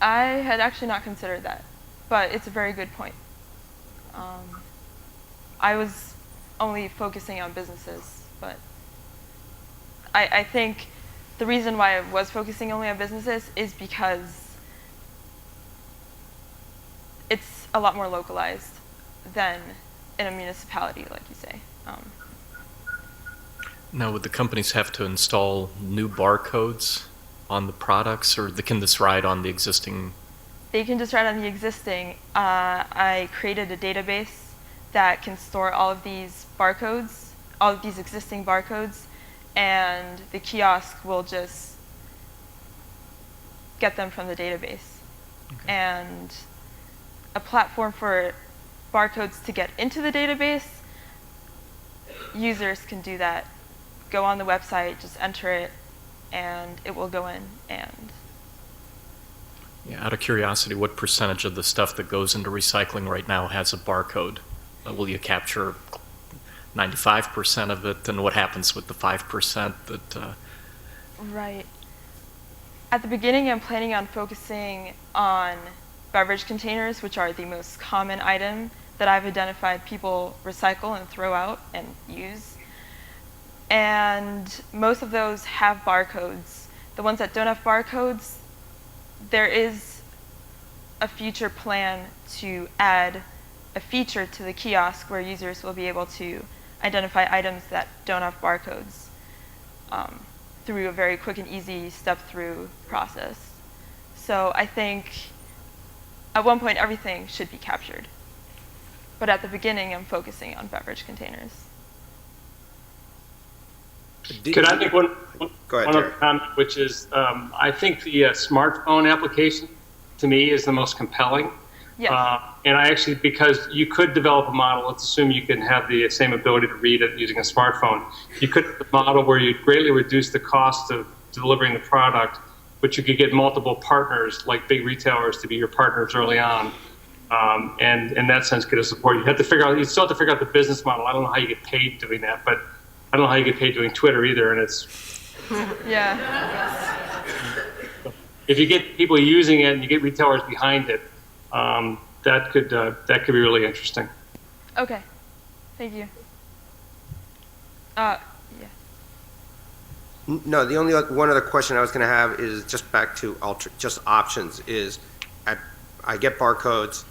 I had actually not considered that, but it's a very good point. I was only focusing on businesses, but I think the reason why I was focusing only on businesses is because it's a lot more localized than in a municipality, like you say. Now, would the companies have to install new barcodes on the products, or can this ride on the existing? They can just write on the existing. I created a database that can store all of these barcodes, all of these existing barcodes, and the kiosk will just get them from the database. Okay. And a platform for barcodes to get into the database, users can do that. Go on the website, just enter it, and it will go in. And yeah, out of curiosity, what percentage of the stuff that goes into recycling right now has a barcode? Will you capture 95% of it, and what happens with the 5% that... Right. At the beginning, I'm planning on focusing on beverage containers, which are the most common item that I've identified people recycle and throw out and use. And most of those have barcodes. The ones that don't have barcodes, there is a future plan to add a feature to the kiosk where users will be able to identify items that don't have barcodes through a very quick and easy step-through process. So I think at one point everything should be captured. But at the beginning, I'm focusing on beverage containers. Could I make one Go ahead, other Terry. comment, which is I think the smartphone application, to me, is the most compelling. Yes. And I actually, because you could develop a model, let's assume you can have the same ability to read it using a smartphone. You could have a model where you greatly reduce the cost of delivering the product, but you could get multiple partners, like big retailers, to be your partners early on. And in that sense, get a support. You still have to figure out the business model. I don't know how you get paid doing that, but I don't know how you get paid doing Twitter either. And it's Yeah. if you get people using it and you get retailers behind it, that could be really interesting. Okay. Thank you. Yeah. No, the only one other question I was going to have is just back to just options. I get barcodes.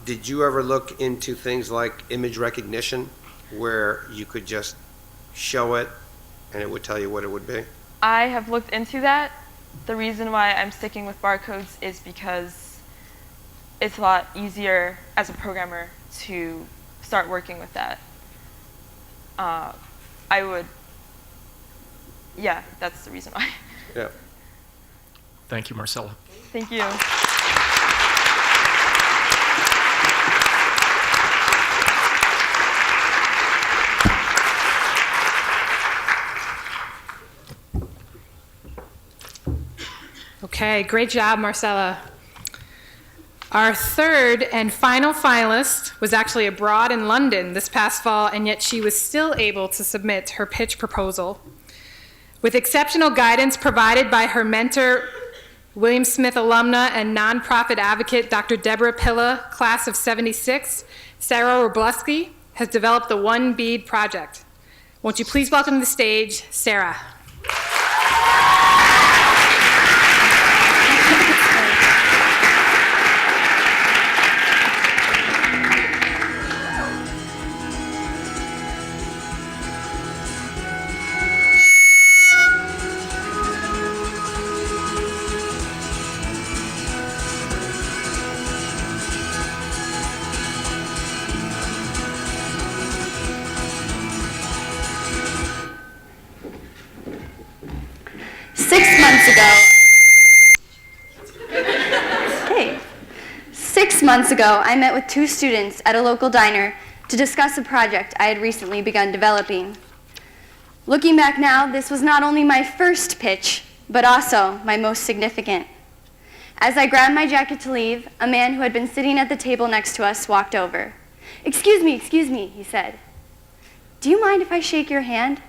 Did you ever look into things like image recognition, where you could just show it and it would tell you what it would be? I have looked into that. The reason why I'm sticking with barcodes is because it's a lot easier as a programmer to start working with that. Yeah, that's the reason why. Yeah. Thank you, Marcella. Thank you. Okay, great job, Marcella. Our third and final finalist was actually abroad in London this past fall, and yet she was still able to submit her pitch proposal. With exceptional guidance provided by her mentor, William Smith alumna and nonprofit advocate Dr. Deborah Pilla, class of '76, Sarah Robleski has developed the One Bead Project. Won't you please welcome to the stage, Sarah. months ago, I met with 2 students at a local diner to discuss a project I had recently begun developing. Looking back now, this was not only my first pitch, but also my most significant. As I grabbed my jacket to leave, a man who had been sitting at the table next to us walked over. excuse me, he said. "Do you mind if I shake your hand?"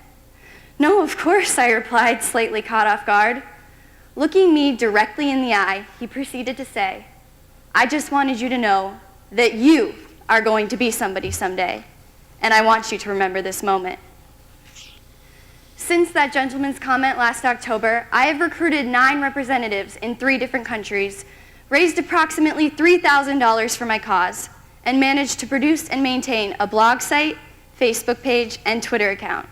"No, of course," I replied, slightly caught off guard. Looking me directly in the eye, he proceeded to say, "I just wanted you to know that you are going to be somebody someday, and I want you to remember this moment." Since that gentleman's comment last October, I have recruited 9 representatives in 3 different countries, raised approximately $3,000 for my cause, and managed to produce and maintain a blog site, Facebook page, and Twitter account.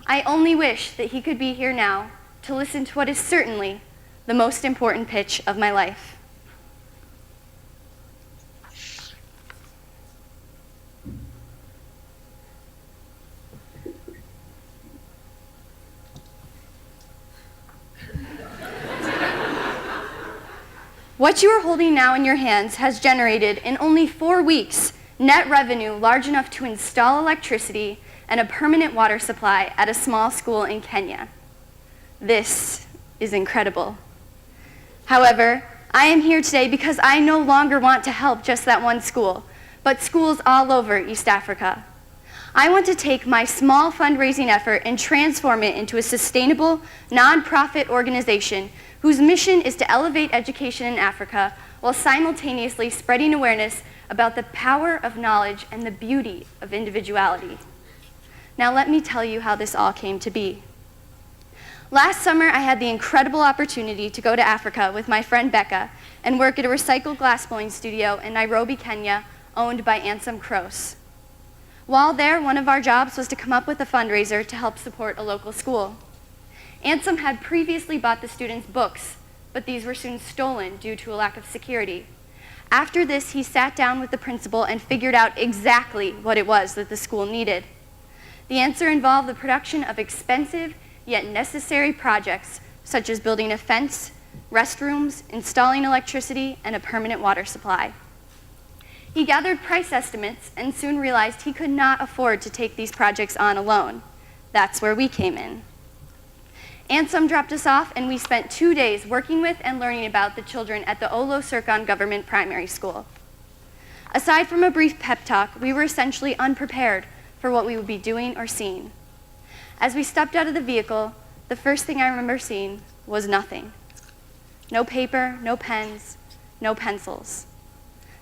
I only wish that he could be here now to listen to what is certainly the most important pitch of my life. What you are holding now in your hands has generated, in only 4 weeks, net revenue large enough to install electricity and a permanent water supply at a small school in Kenya. This is incredible. However, I am here today because I no longer want to help just that one school, but schools all over East Africa. I want to take my small fundraising effort and transform it into a sustainable, nonprofit organization whose mission is to elevate education in Africa while simultaneously spreading awareness about the power of knowledge and the beauty of individuality. Now let me tell you how this all came to be. Last summer, I had the incredible opportunity to go to Africa with my friend Becca and work at a recycled glassblowing studio in Nairobi, Kenya, owned by Ansem Kroos. While there, one of our jobs was to come up with a fundraiser to help support a local school. Ansem had previously bought the students books, but these were soon stolen due to a lack of security. After this, he sat down with the principal and figured out exactly what it was that the school needed. The answer involved the production of expensive yet necessary projects, such as building a fence, restrooms, installing electricity, and a permanent water supply. He gathered price estimates and soon realized he could not afford to take these projects on alone. That's where we came in. Ansem dropped us off, and we spent 2 days working with and learning about the children at the Olo Sirkon Government Primary School. Aside from a brief pep talk, we were essentially unprepared for what we would be doing or seeing. As we stepped out of the vehicle, the first thing I remember seeing was nothing. No paper, no pens, no pencils.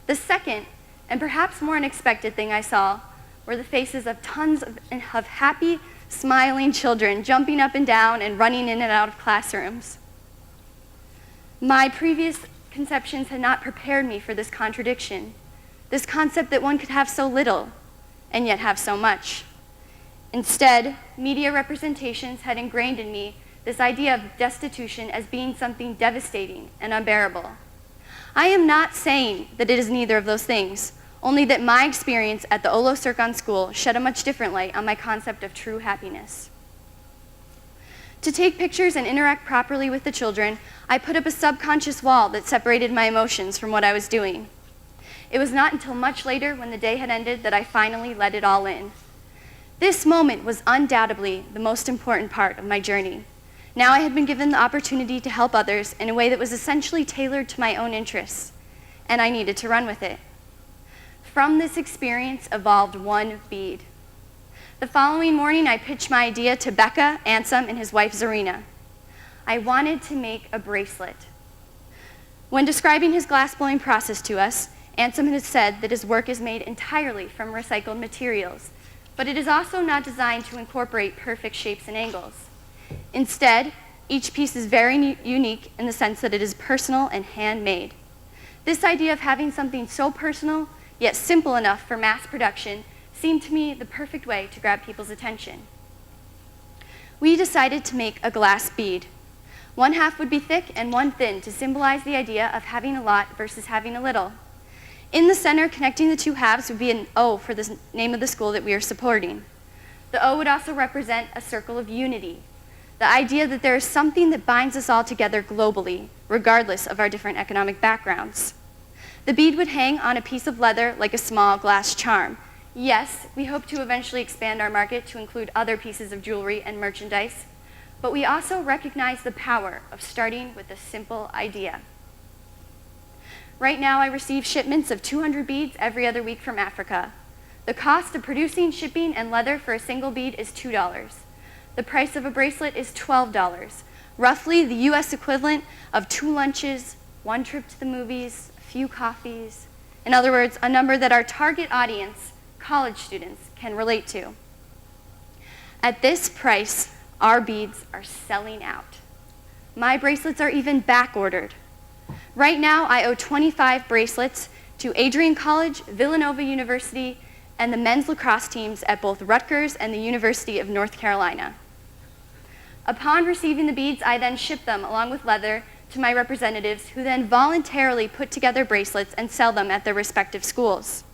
The second, and perhaps more unexpected thing I saw, were the faces of tons of happy, smiling children jumping up and down and running in and out of classrooms. My previous conceptions had not prepared me for this contradiction, this concept that one could have so little and yet have so much. Instead, media representations had ingrained in me this idea of destitution as being something devastating and unbearable. I am not saying that it is neither of those things, only that my experience at the Olo Sirkon School shed a much different light on my concept of true happiness. To take pictures and interact properly with the children, I put up a subconscious wall that separated my emotions from what I was doing. It was not until much later, when the day had ended, that I finally let it all in. This moment was undoubtedly the most important part of my journey. Now I had been given the opportunity to help others in a way that was essentially tailored to my own interests, and I needed to run with it. From this experience evolved one bead. The following morning, I pitched my idea to Becca, Ansem, and his wife Zarina. I wanted to make a bracelet. When describing his glassblowing process to us, Ansem has said that his work is made entirely from recycled materials, but it is also not designed to incorporate perfect shapes and angles. Instead, each piece is very unique in the sense that it is personal and handmade. This idea of having something so personal, yet simple enough for mass production, seemed to me the perfect way to grab people's attention. We decided to make a glass bead. One half would be thick and one thin to symbolize the idea of having a lot versus having a little. In the center, connecting the 2 halves, would be an O for the name of the school that we are supporting. The O would also represent a circle of unity, the idea that there is something that binds us all together globally, regardless of our different economic backgrounds. The bead would hang on a piece of leather like a small glass charm. Yes, we hope to eventually expand our market to include other pieces of jewelry and merchandise, but we also recognize the power of starting with a simple idea. Right now, I receive shipments of 200 beads every other week from Africa. The cost of producing, shipping, and leather for a single bead is $2. The price of a bracelet is $12, roughly the US equivalent of 2 lunches, 1 trip to the movies, a few coffees. In other words, a number that our target audience, college students, can relate to. At this price, our beads are selling out. My bracelets are even back ordered. Right now, I owe 25 bracelets to Adrian College, Villanova University, and the men's lacrosse teams at both Rutgers and the University of North Carolina. Upon receiving the beads, I then ship them along with leather to my representatives, who then voluntarily put together bracelets and sell them at their respective schools.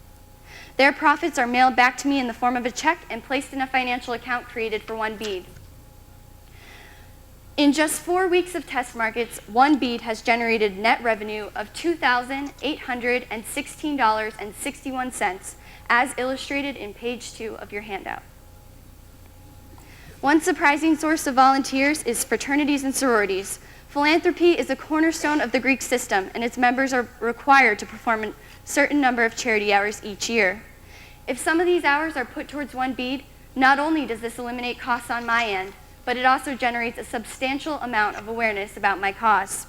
Their profits are mailed back to me in the form of a check and placed in a financial account created for one bead. In just 4 weeks of test markets, one bead has generated net revenue of $2,816.61, as illustrated in page 2 of your handout. One surprising source of volunteers is fraternities and sororities. Philanthropy is a cornerstone of the Greek system, and its members are required to perform a certain number of charity hours each year. If some of these hours are put towards one bead, not only does this eliminate costs on my end, but it also generates a substantial amount of awareness about my cause.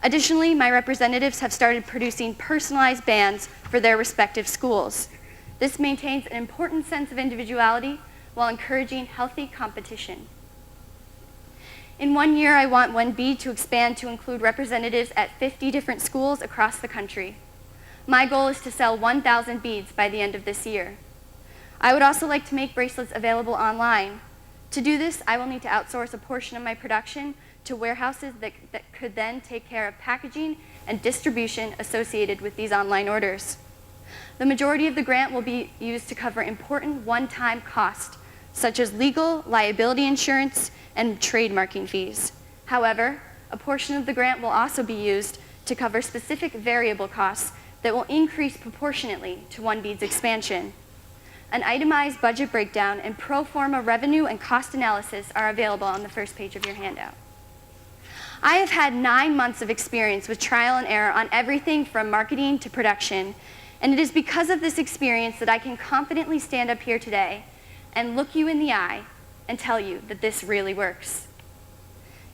Additionally, my representatives have started producing personalized bands for their respective schools. This maintains an important sense of individuality while encouraging healthy competition. In 1 year, I want one bead to expand to include representatives at 50 different schools across the country. My goal is to sell 1,000 beads by the end of this year. I would also like to make bracelets available online. To do this, I will need to outsource a portion of my production to warehouses that could then take care of packaging and distribution associated with these online orders. The majority of the grant will be used to cover important one-time costs, such as legal, liability insurance, and trademarking fees. However, a portion of the grant will also be used to cover specific variable costs that will increase proportionately to one bead's expansion. An itemized budget breakdown and pro forma revenue and cost analysis are available on the first page of your handout. I have had 9 months of experience with trial and error on everything from marketing to production, and it is because of this experience that I can confidently stand up here today and look you in the eye and tell you that this really works.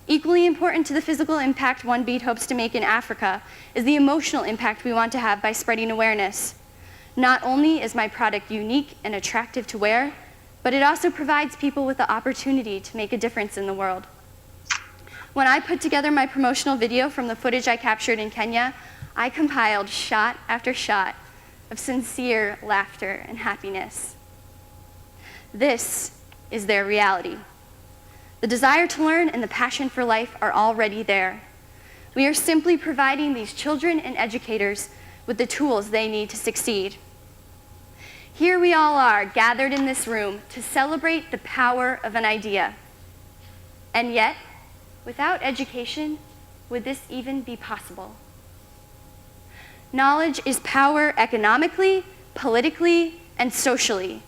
Equally important to the physical impact one bead hopes to make in Africa is the emotional impact we want to have by spreading awareness. Not only is my product unique and attractive to wear, but it also provides people with the opportunity to make a difference in the world. When I put together my promotional video from the footage I captured in Kenya, I compiled shot after shot of sincere laughter and happiness. This is their reality. The desire to learn and the passion for life are already there. We are simply providing these children and educators with the tools they need to succeed. Here we all are, gathered in this room to celebrate the power of an idea. And yet, without education, would this even be possible? Knowledge is power economically, politically, and socially.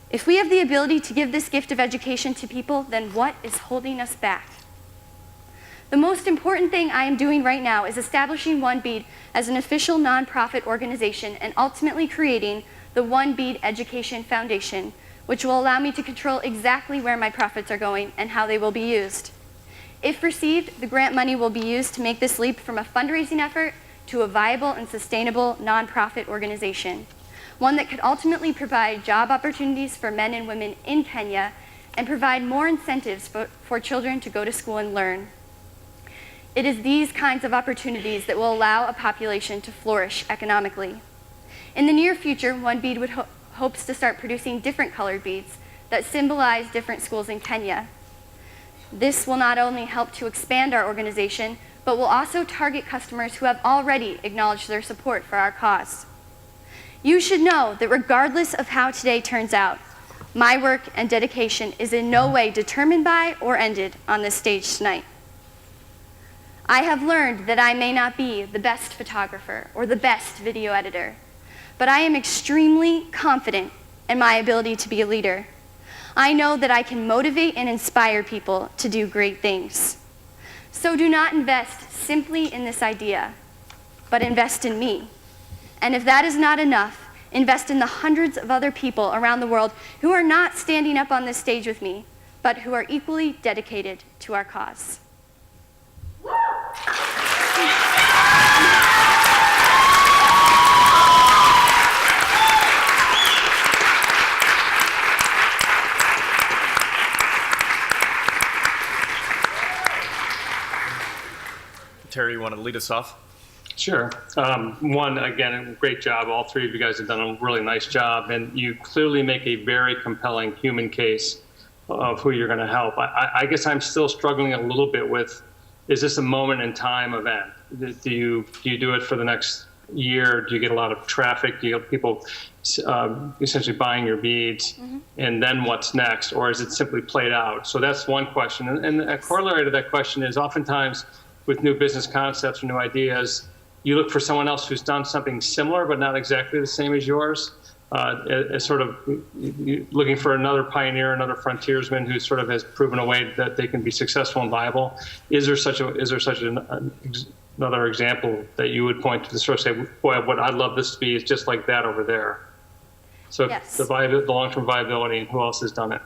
If we have the ability to give this gift of education to people, then what is holding us back? The most important thing I am doing right now is establishing One Bead as an official nonprofit organization and ultimately creating the One Bead Education Foundation, which will allow me to control exactly where my profits are going and how they will be used. If received, the grant money will be used to make this leap from a fundraising effort to a viable and sustainable nonprofit organization, one that could ultimately provide job opportunities for men and women in Kenya and provide more incentives for children to go to school and learn. It is these kinds of opportunities that will allow a population to flourish economically. In the near future, One Bead hopes to start producing different colored beads that symbolize different schools in Kenya. This will not only help to expand our organization, but will also target customers who have already acknowledged their support for our cause. You should know that regardless of how today turns out, my work and dedication is in no way determined by or ended on this stage tonight. I have learned that I may not be the best photographer or the best video editor, but I am extremely confident in my ability to be a leader. I know that I can motivate and inspire people to do great things. So do not invest simply in this idea, but invest in me. And if that is not enough, invest in the hundreds of other people around the world who are not standing up on this stage with me, but who are equally dedicated to our cause. Terry, you want to lead us off? Sure. One, again, great job. All three of you guys have done a really nice job, and you clearly make a very compelling human case of who you're going to help. I guess I'm still struggling a little bit with, is this a moment in time event? Do you do it for the next year? Do you get a lot of traffic? Do you get people essentially buying your beads? Mm-hmm. And then what's next? Or is it simply played out? So that's one question. And a corollary to that question is oftentimes with new business concepts or new ideas, you look for someone else who's done something similar but not exactly the same as yours, as sort of looking for another pioneer, another frontiersman who sort of has proven a way that they can be successful and viable. Is there such another example that you would point to sort of say, boy, what I'd love this to be is just like that over there? So yes. The long-term viability, and who else has done it?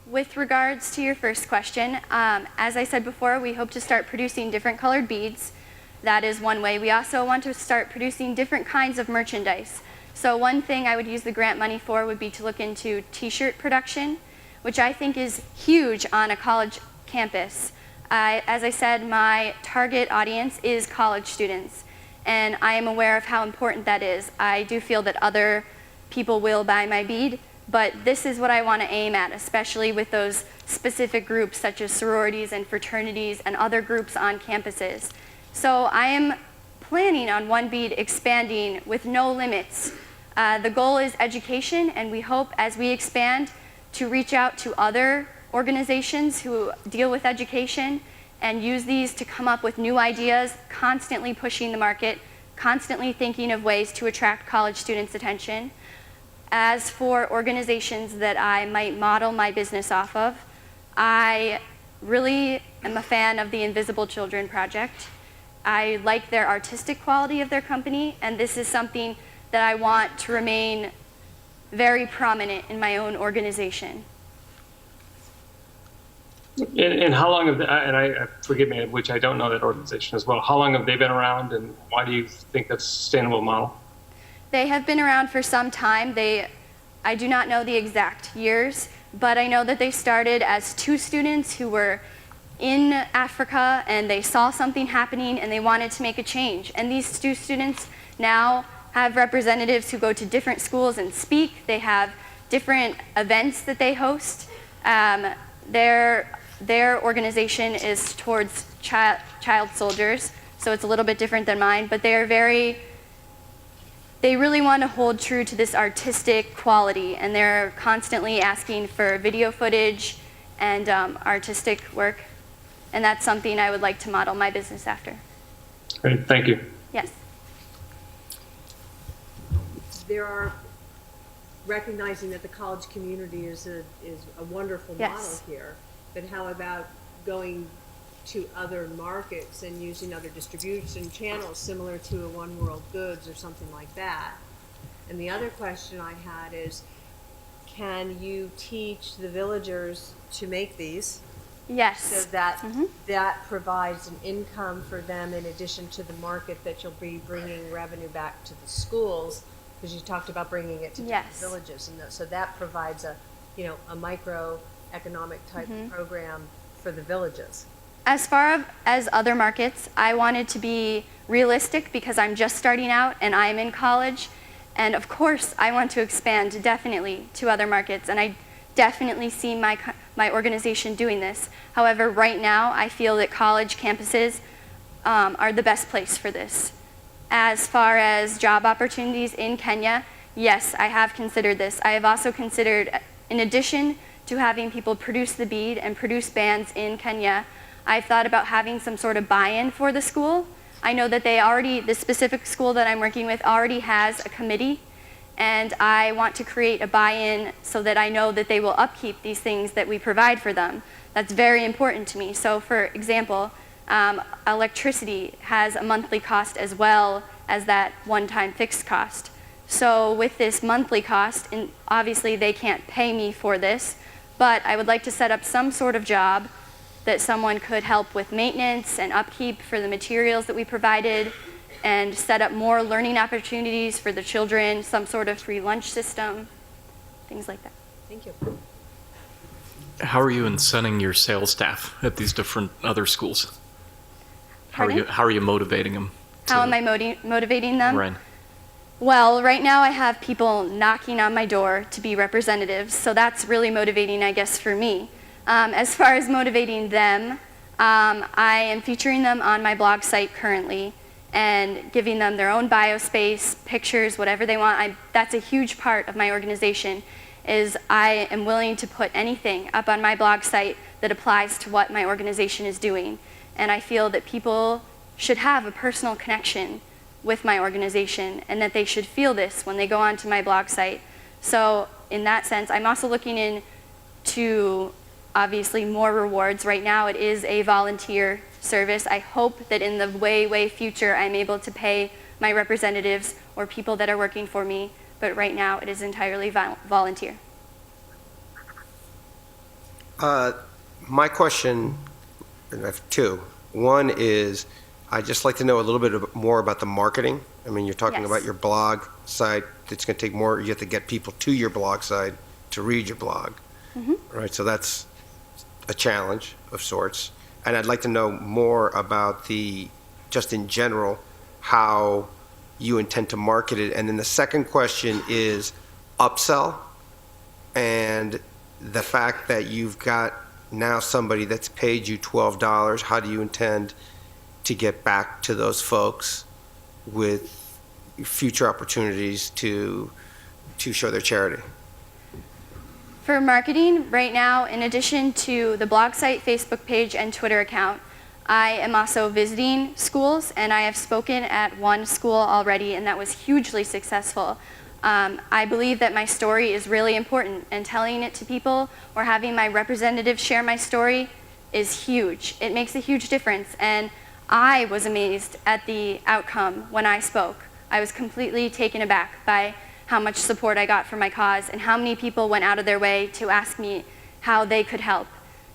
With regards to your first question, as I said before, we hope to start producing different colored beads. That is one way. We also want to start producing different kinds of merchandise. So one thing I would use the grant money for would be to look into t-shirt production, which I think is huge on a college campus. As I said, my target audience is college students, and I am aware of how important that is. I do feel that other people will buy my bead, but this is what I want to aim at, especially with those specific groups such as sororities and fraternities and other groups on campuses. So I am planning on one bead expanding with no limits. The goal is education, and we hope as we expand to reach out to other organizations who deal with education and use these to come up with new ideas, constantly pushing the market, constantly thinking of ways to attract college students' attention. As for organizations that I might model my business off of, I really am a fan of the Invisible Children Project. I like their artistic quality of their company, and this is something that I want to remain very prominent in my own organization. And how long have, and forgive me, which I don't know that organization as well, how long have they been around, and why do you think that's a sustainable model? They have been around for some time. I do not know the exact years, but I know that they started as 2 students who were in Africa, and they saw something happening and they wanted to make a change. And these 2 students now have representatives who go to different schools and speak. They have different events that they host. Their organization is towards child soldiers, so it's a little bit different than mine, but they really want to hold true to this artistic quality, and they're constantly asking for video footage and artistic work, and that's something I would like to model my business after. Great, thank you. Yes. There are, recognizing that the college community is a wonderful model here, but how about going to other markets and using other distribution channels similar to a One World Goods or something like that? And the other question I had is, can you teach the villagers to make these? Yes. So that that provides an income for them in addition to the market that you'll be bringing revenue back to the schools, because you talked about bringing it to different villages, and so that provides a microeconomic type program for the villages. As far as other markets, I wanted to be realistic because I'm just starting out and I'm in college. And of course, I want to expand definitely to other markets. And I definitely see my organization doing this. However, right now, I feel that college campuses are the best place for this. As far as job opportunities in Kenya, yes, I have considered this. I have also considered, in addition to having people produce the bead and produce bands in Kenya, I've thought about having some sort of buy-in for the school. I know that the specific school that I'm working with already has a committee, and I want to create a buy-in so that I know that they will upkeep these things that we provide for them. That's very important to me. So for example, electricity has a monthly cost as well as that one-time fixed cost. So with this monthly cost, and obviously they can't pay me for this, but I would like to set up some sort of job that someone could help with maintenance and upkeep for the materials that we provided, and set up more learning opportunities for the children, some sort of free lunch system, things like that. Thank you. How are you incenting your sales staff at these different other schools? Pardon? How are you motivating them? How am I motivating them? Right. Well, right now I have people knocking on my door to be representatives, so that's really motivating, I guess, for me. As far as motivating them, I am featuring them on my blog site currently and giving them their own bio space, pictures, whatever they want. That's a huge part of my organization, is I am willing to put anything up on my blog site that applies to what my organization is doing. And I feel that people should have a personal connection with my organization, and that they should feel this when they go onto my blog site. So in that sense, I'm also looking into obviously more rewards. Right now it is a volunteer service. I hope that in the way future I'm able to pay my representatives or people that are working for me, but right now it is entirely volunteer. My question, I have two. One is, I'd just like to know a little bit more about the marketing. I mean, you're talking Yes. about your blog site. It's going to take more, you have to get people to your blog site to read your blog. Right, so that's a challenge of sorts. And I'd like to know more about just in general, how you intend to market it. And then the second question is upsell, and the fact that you've got now somebody that's paid you $12, how do you intend to get back to those folks with future opportunities to show their charity? For marketing, right now, in addition to the blog site, Facebook page, and Twitter account, I am also visiting schools, and I have spoken at one school already, and that was hugely successful. I believe that my story is really important, and telling it to people or having my representatives share my story is huge. It makes a huge difference, and I was amazed at the outcome when I spoke. I was completely taken aback by how much support I got for my cause and how many people went out of their way to ask me how they could help.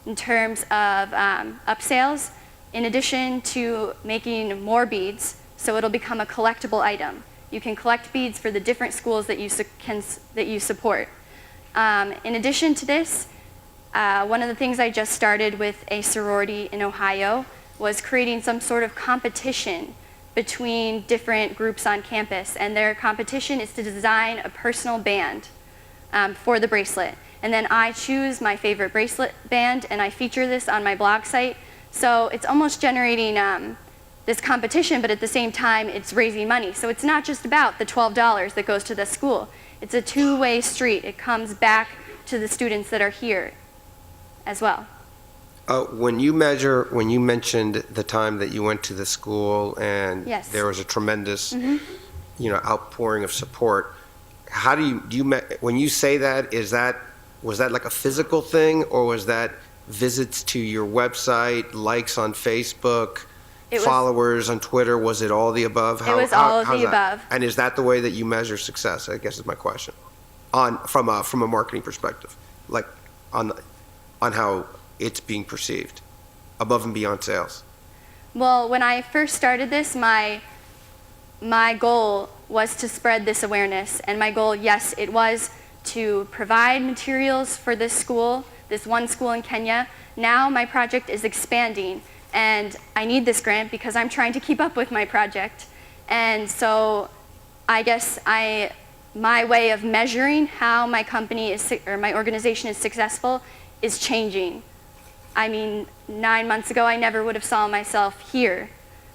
In terms of upsales, in addition to making more beads, so it'll become a collectible item. You can collect beads for the different schools that you support. In addition to this, one of the things I just started with a sorority in Ohio was creating some sort of competition between different groups on campus, and their competition is to design a personal band for the bracelet. And then I choose my favorite bracelet band, and I feature this on my blog site. So it's almost generating this competition, but at the same time, it's raising money. So it's not just about the $12 that goes to the school. It's a two-way street. It comes back to the students that are here as well. When you mentioned the time that you went to the school and Yes. there was a tremendous, outpouring of support, how do you when you say that, was that like a physical thing, or was that visits to your website, likes on Facebook, followers on Twitter? Was it all the above? It was all of the how's that? above. And is that the way that you measure success, I guess is my question, from a marketing perspective, like on how it's being perceived, above and beyond sales? Well, when I first started this, my goal was to spread this awareness. And my goal, yes, it was to provide materials for this school, this one school in Kenya. Now my project is expanding, and I need this grant because I'm trying to keep up with my project. And so I guess my way of measuring how my company or my organization is successful is changing. I mean, 9 months ago, I never would have saw myself here.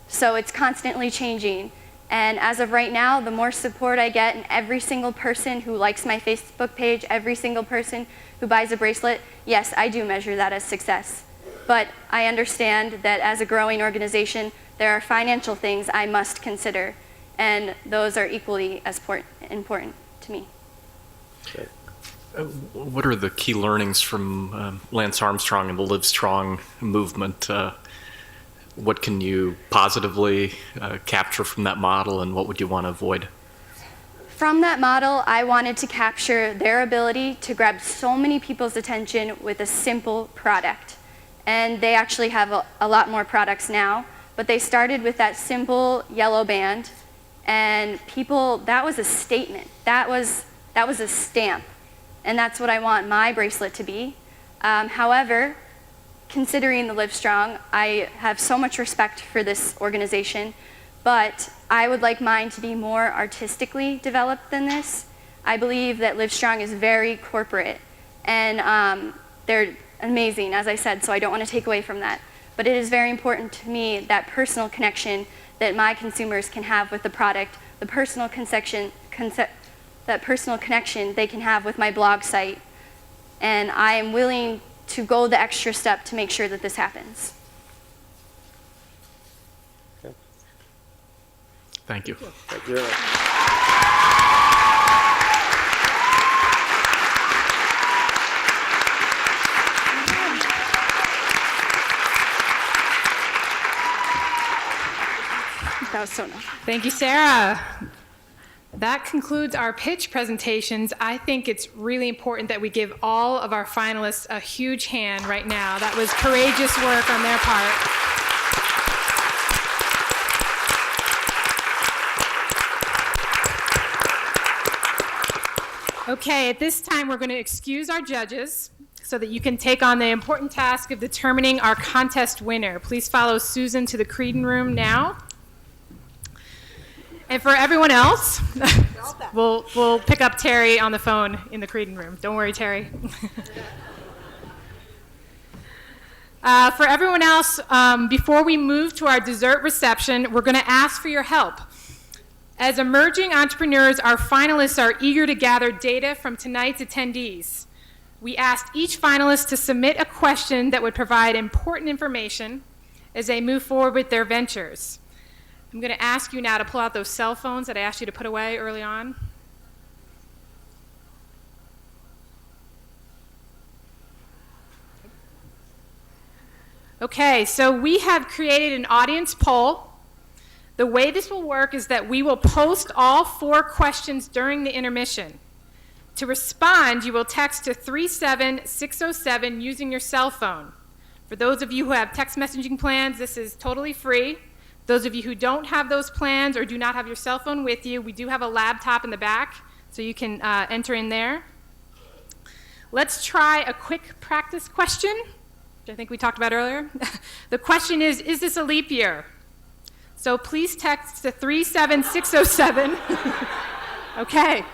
So it's constantly changing. And as of right now, the more support I get, and every single person who likes my Facebook page, every single person who buys a bracelet, yes, I do measure that as success. but I understand that as a growing organization, there are financial things I must consider, and those are equally as important to me. What are the key learnings from Lance Armstrong and the Livestrong movement? What can you positively capture from that model, and what would you want to avoid? From that model, I wanted to capture their ability to grab so many people's attention with a simple product. And they actually have a lot more products now, but they started with that simple yellow band, and people, that was a statement. That was a stamp, and that's what I want my bracelet to be. However, considering the Livestrong, I have so much respect for this organization, but I would like mine to be more artistically developed than this. I believe that Livestrong is very corporate, and they're amazing, as I said, so I don't want to take away from that. But it is very important to me that personal connection that my consumers can have with the product, the personal that personal connection they can have with my blog site, and I am willing to go the extra step to make sure that this happens. Thank you. Thank you. That was so nice. Thank you, Sarah. That concludes our pitch presentations. I think it's really important that we give all of our finalists a huge hand right now. That was courageous work on their part. Okay, at this time, we're going to excuse our judges so that you can take on the important task of determining our contest winner. Please follow Susan to the Creedon room now. And for everyone else, we'll pick up Terry on the phone in the Creedon room. Don't worry, Terry. For everyone else, before we move to our dessert reception, we're going to ask for your help. As emerging entrepreneurs, our finalists are eager to gather data from tonight's attendees. We asked each finalist to submit a question that would provide important information as they move forward with their ventures. I'm going to ask you now to pull out those cell phones that I asked you to put away early on. Okay, so we have created an audience poll. The way this will work is that we will post all 4 questions during the intermission. To respond, you will text to 37607 using your cell phone. For those of you who have text messaging plans, this is totally free. Those of you who don't have those plans or do not have your cell phone with you, we do have a laptop in the back, so you can enter in there. Let's try a quick practice question, which I think we talked about earlier. The question is this a leap year? So please text to 37607. Okay.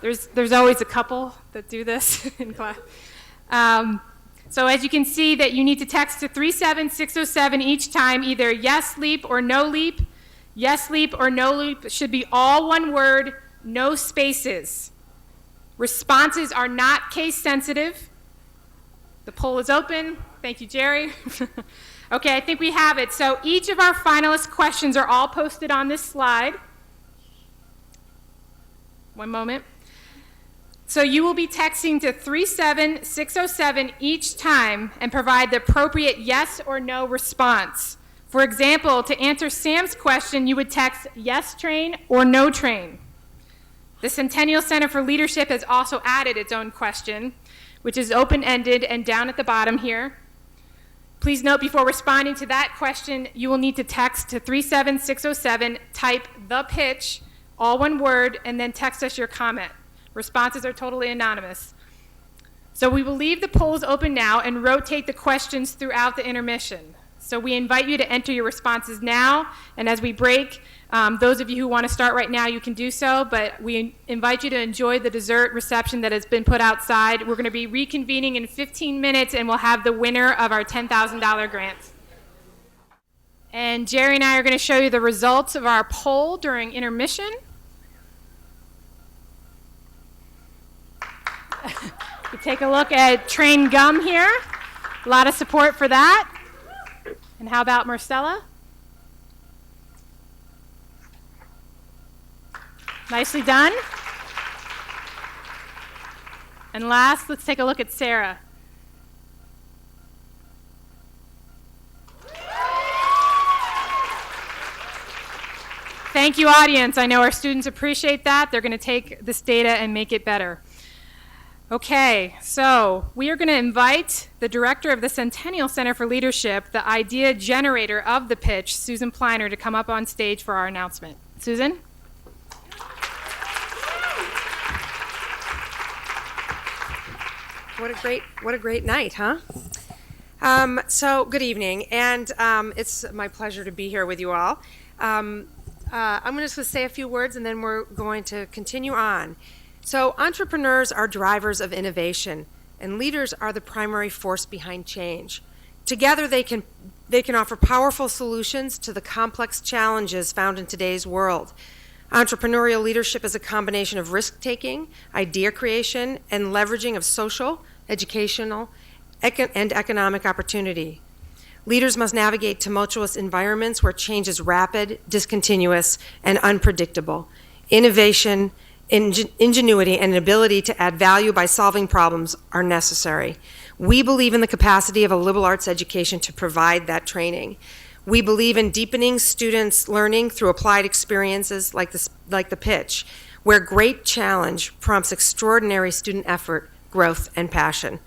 There's always a couple that do this in class. So as you can see that you need to text to 37607 each time, either yes leap or no leap. Yes leap or no leap should be all one word, no spaces. Responses are not case sensitive. The poll is open. Thank you, Jerry. Okay, I think we have it. So each of our finalist questions are all posted on this slide. One moment. So you will be texting to 37607 each time and provide the appropriate yes or no response. For example, to answer Sam's question, you would text yes train or no train. The Centennial Center for Leadership has also added its own question, which is open-ended and down at the bottom here. Please note before responding to that question, you will need to text to 37607, type the pitch, all one word, and then text us your comment. Responses are totally anonymous. So we will leave the polls open now and rotate the questions throughout the intermission. So we invite you to enter your responses now, and as we break, those of you who want to start right now, you can do so, but we invite you to enjoy the dessert reception that has been put outside. We're going to be reconvening in 15 minutes, and we'll have the winner of our $10,000 grant. And Jerry and I are going to show you the results of our poll during intermission. You take a look at Train Gum here. A lot of support for that. And how about Marcella? Nicely done. And last, let's take a look at Sarah. Thank you, audience. I know our students appreciate that. They're going to take this data and make it better. Okay, so we are going to invite the director of the Centennial Center for Leadership, the idea generator of the pitch, Susan Pliner, to come up on stage for our announcement. Susan? What a great night, huh? So good evening, and it's my pleasure to be here with you all. I'm just going to say a few words, and then we're going to continue on. So entrepreneurs are drivers of innovation, and leaders are the primary force behind change. Together, they can offer powerful solutions to the complex challenges found in today's world. Entrepreneurial leadership is a combination of risk-taking, idea creation, and leveraging of social, educational, and economic opportunity. Leaders must navigate tumultuous environments where change is rapid, discontinuous, and unpredictable. Innovation, ingenuity, and an ability to add value by solving problems are necessary. We believe in the capacity of a liberal arts education to provide that training. We believe in deepening students' learning through applied experiences like the pitch, where great challenge prompts extraordinary student effort, growth, and passion.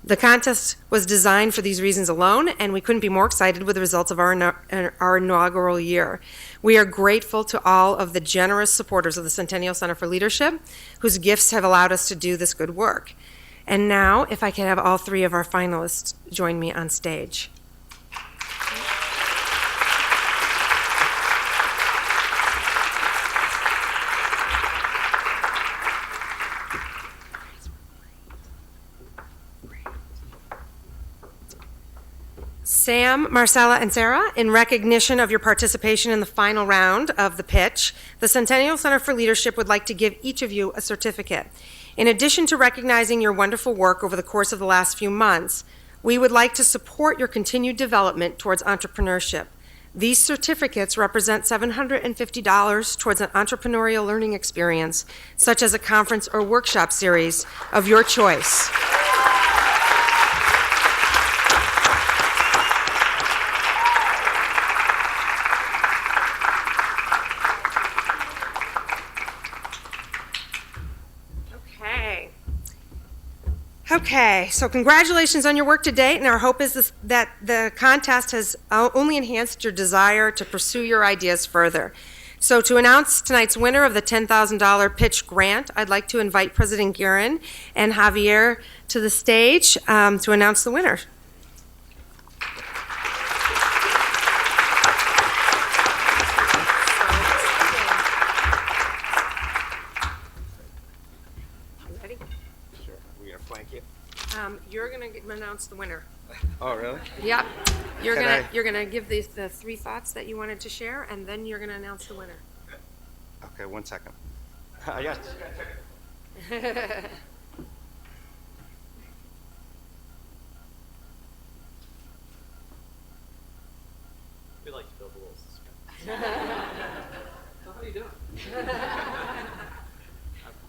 The contest was designed for these reasons alone, and we couldn't be more excited with the results of our inaugural year. We are grateful to all of the generous supporters of the Centennial Center for Leadership, whose gifts have allowed us to do this good work. And now, if I could have all three of our finalists join me on stage. Sam, Marcella, and Sarah, in recognition of your participation in the final round of the pitch, the Centennial Center for Leadership would like to give each of you a certificate. In addition to recognizing your wonderful work over the course of the last few months, we would like to support your continued development towards entrepreneurship. These certificates represent $750 towards an entrepreneurial learning experience, such as a conference or workshop series of your choice. Okay, so congratulations on your work to date, and our hope is that the contest has only enhanced your desire to pursue your ideas further. So to announce tonight's winner of the $10,000 pitch grant, I'd like to invite President Guerin and Javier to the stage to announce the winner. You're going to announce the winner. Oh, really? Yep. You're gonna give the three thoughts that you wanted to share, and then you're going to announce the winner. Okay, 1 second. Yes. We like to build a little suspense. So how are you doing?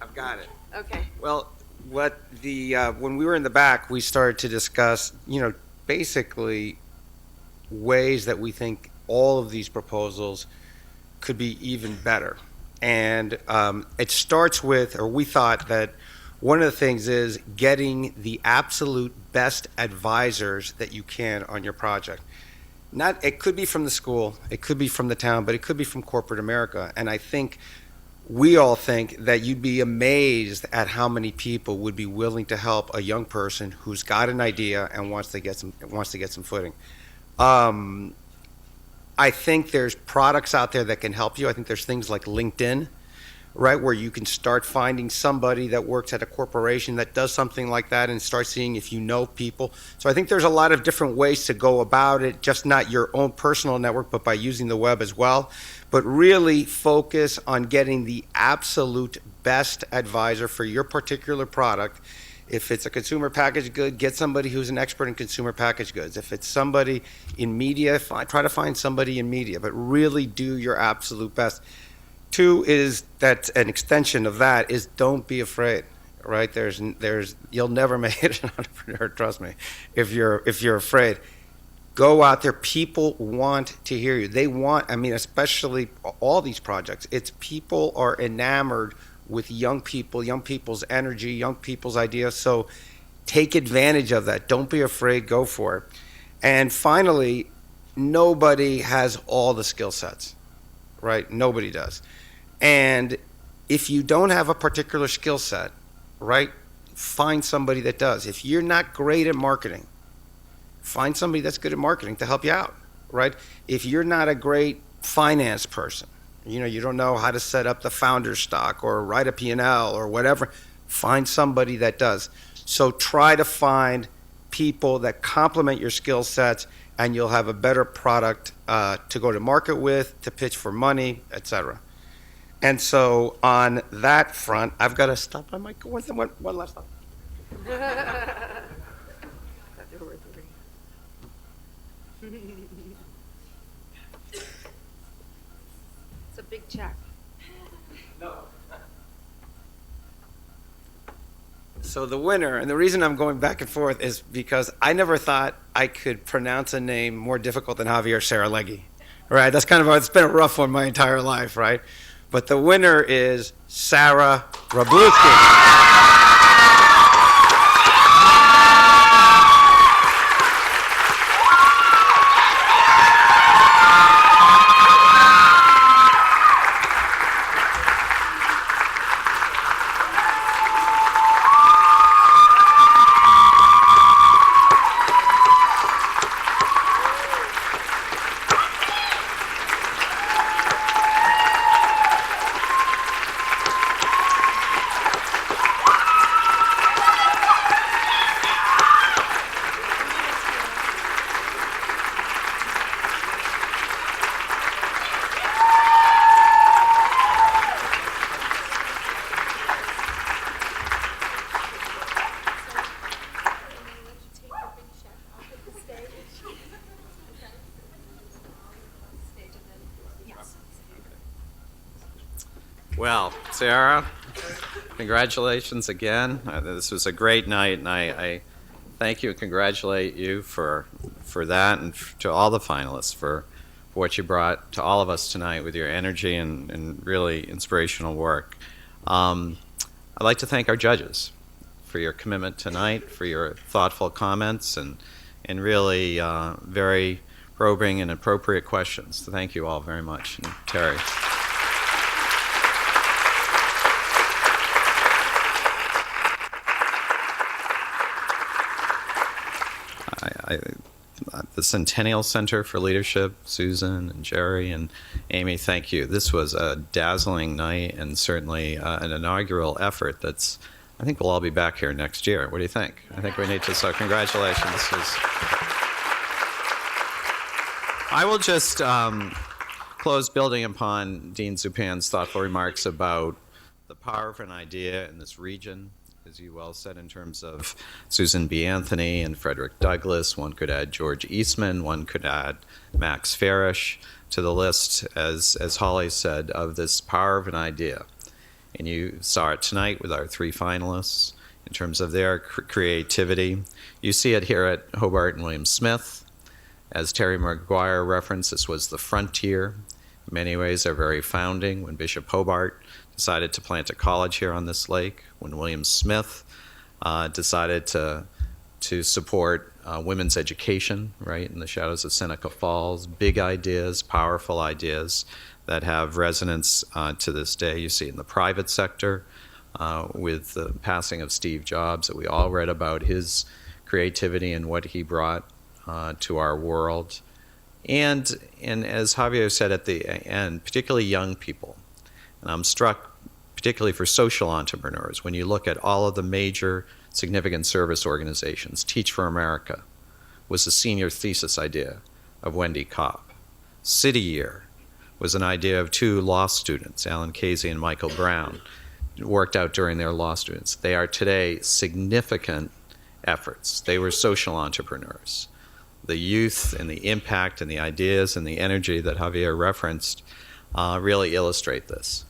I've got it. Okay. Well, when we were in the back, we started to discuss, basically ways that we think all of these proposals could be even better. And it starts with, or we thought that one of the things is getting the absolute best advisors that you can on your project. It could be from the school, it could be from the town, but it could be from corporate America. And I think we all think that you'd be amazed at how many people would be willing to help a young person who's got an idea and wants to get some footing. I think there's products out there that can help you. I think there's things like LinkedIn, right, where you can start finding somebody that works at a corporation that does something like that and start seeing if you know people. So I think there's a lot of different ways to go about it, just not your own personal network, but by using the web as well. But really focus on getting the absolute best advisor for your particular product If it's a consumer packaged good, get somebody who's an expert in consumer packaged goods. If it's somebody in media, try to find somebody in media, but really do your absolute best. Two is that an extension of that is don't be afraid, right? You'll never make it an entrepreneur, trust me, if you're afraid. Go out there. People want to hear you. They want, I mean, especially all these projects, it's people are enamored with young people, young people's energy, young people's ideas. So take advantage of that. Don't be afraid. Go for it. And finally, nobody has all the skill sets, right? Nobody does. And if you don't have a particular skill set, right, find somebody that does. If you're not great at marketing, find somebody that's good at marketing to help you out, right? If you're not a great finance person, you don't know how to set up the founder's stock or write a P&L or whatever, find somebody that does. So try to find people that complement your skill sets, and you'll have a better product to go to market with, to pitch for money, etc. And so on that front, I've got to stop. I might go one last time. It's a big check. So the winner, and the reason I'm going back and forth is because I never thought I could pronounce a name more difficult than Javier Saralegui, right? That's it's been a rough one my entire life, right? But the winner is Sarah Rabluski. Well, Sarah, congratulations again. This was a great night, and I thank you and congratulate you for that, and to all the finalists for what you brought to all of us tonight with your energy and really inspirational work. I'd like to thank our judges for your commitment tonight, for your thoughtful comments, and really very probing and appropriate questions. So thank you all very much. And Terry. The Centennial Center for Leadership, Susan and Jerry and Amy, thank you. This was a dazzling night and certainly an inaugural effort that's, I think we'll all be back here next year. What do you think? I think we need to, so congratulations. I will just close building upon Dean Zupan's thoughtful remarks about the power of an idea in this region. As you well said, in terms of Susan B. Anthony and Frederick Douglass, one could add George Eastman, one could add Max Farish to the list, as Holly said, of this power of an idea. And you saw it tonight with our three finalists in terms of their creativity. You see it here at Hobart and William Smith. As Terry McGuire referenced, this was the frontier. In many ways, our very founding, when Bishop Hobart decided to plant a college here on this lake, when William Smith decided to support women's education, right, in the shadows of Seneca Falls. Big ideas, powerful ideas that have resonance to this day. You see it in the private sector with the passing of Steve Jobs, that we all read about his creativity and what he brought to our world. And as Javier said at the end, particularly young people. And I'm struck particularly for social entrepreneurs when you look at all of the major significant service organizations. Teach for America was a senior thesis idea of Wendy Kopp. City Year was an idea of two law students, Alan Casey and Michael Brown. worked out during their law students. They are today significant efforts. They were social entrepreneurs. The youth and the impact and the ideas and the energy that Javier referenced really illustrate this.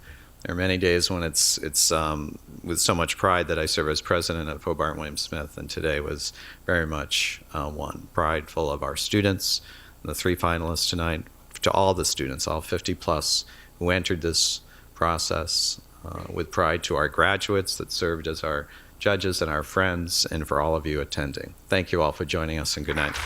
There are many days when it's with so much pride that I serve as president of Hobart William Smith, and today was very much one. Prideful of our students, the 3 finalists tonight, to all the students, all 50 plus who entered this process, with pride to our graduates that served as our judges and our friends, and for all of you attending. Thank you all for joining us, and good night.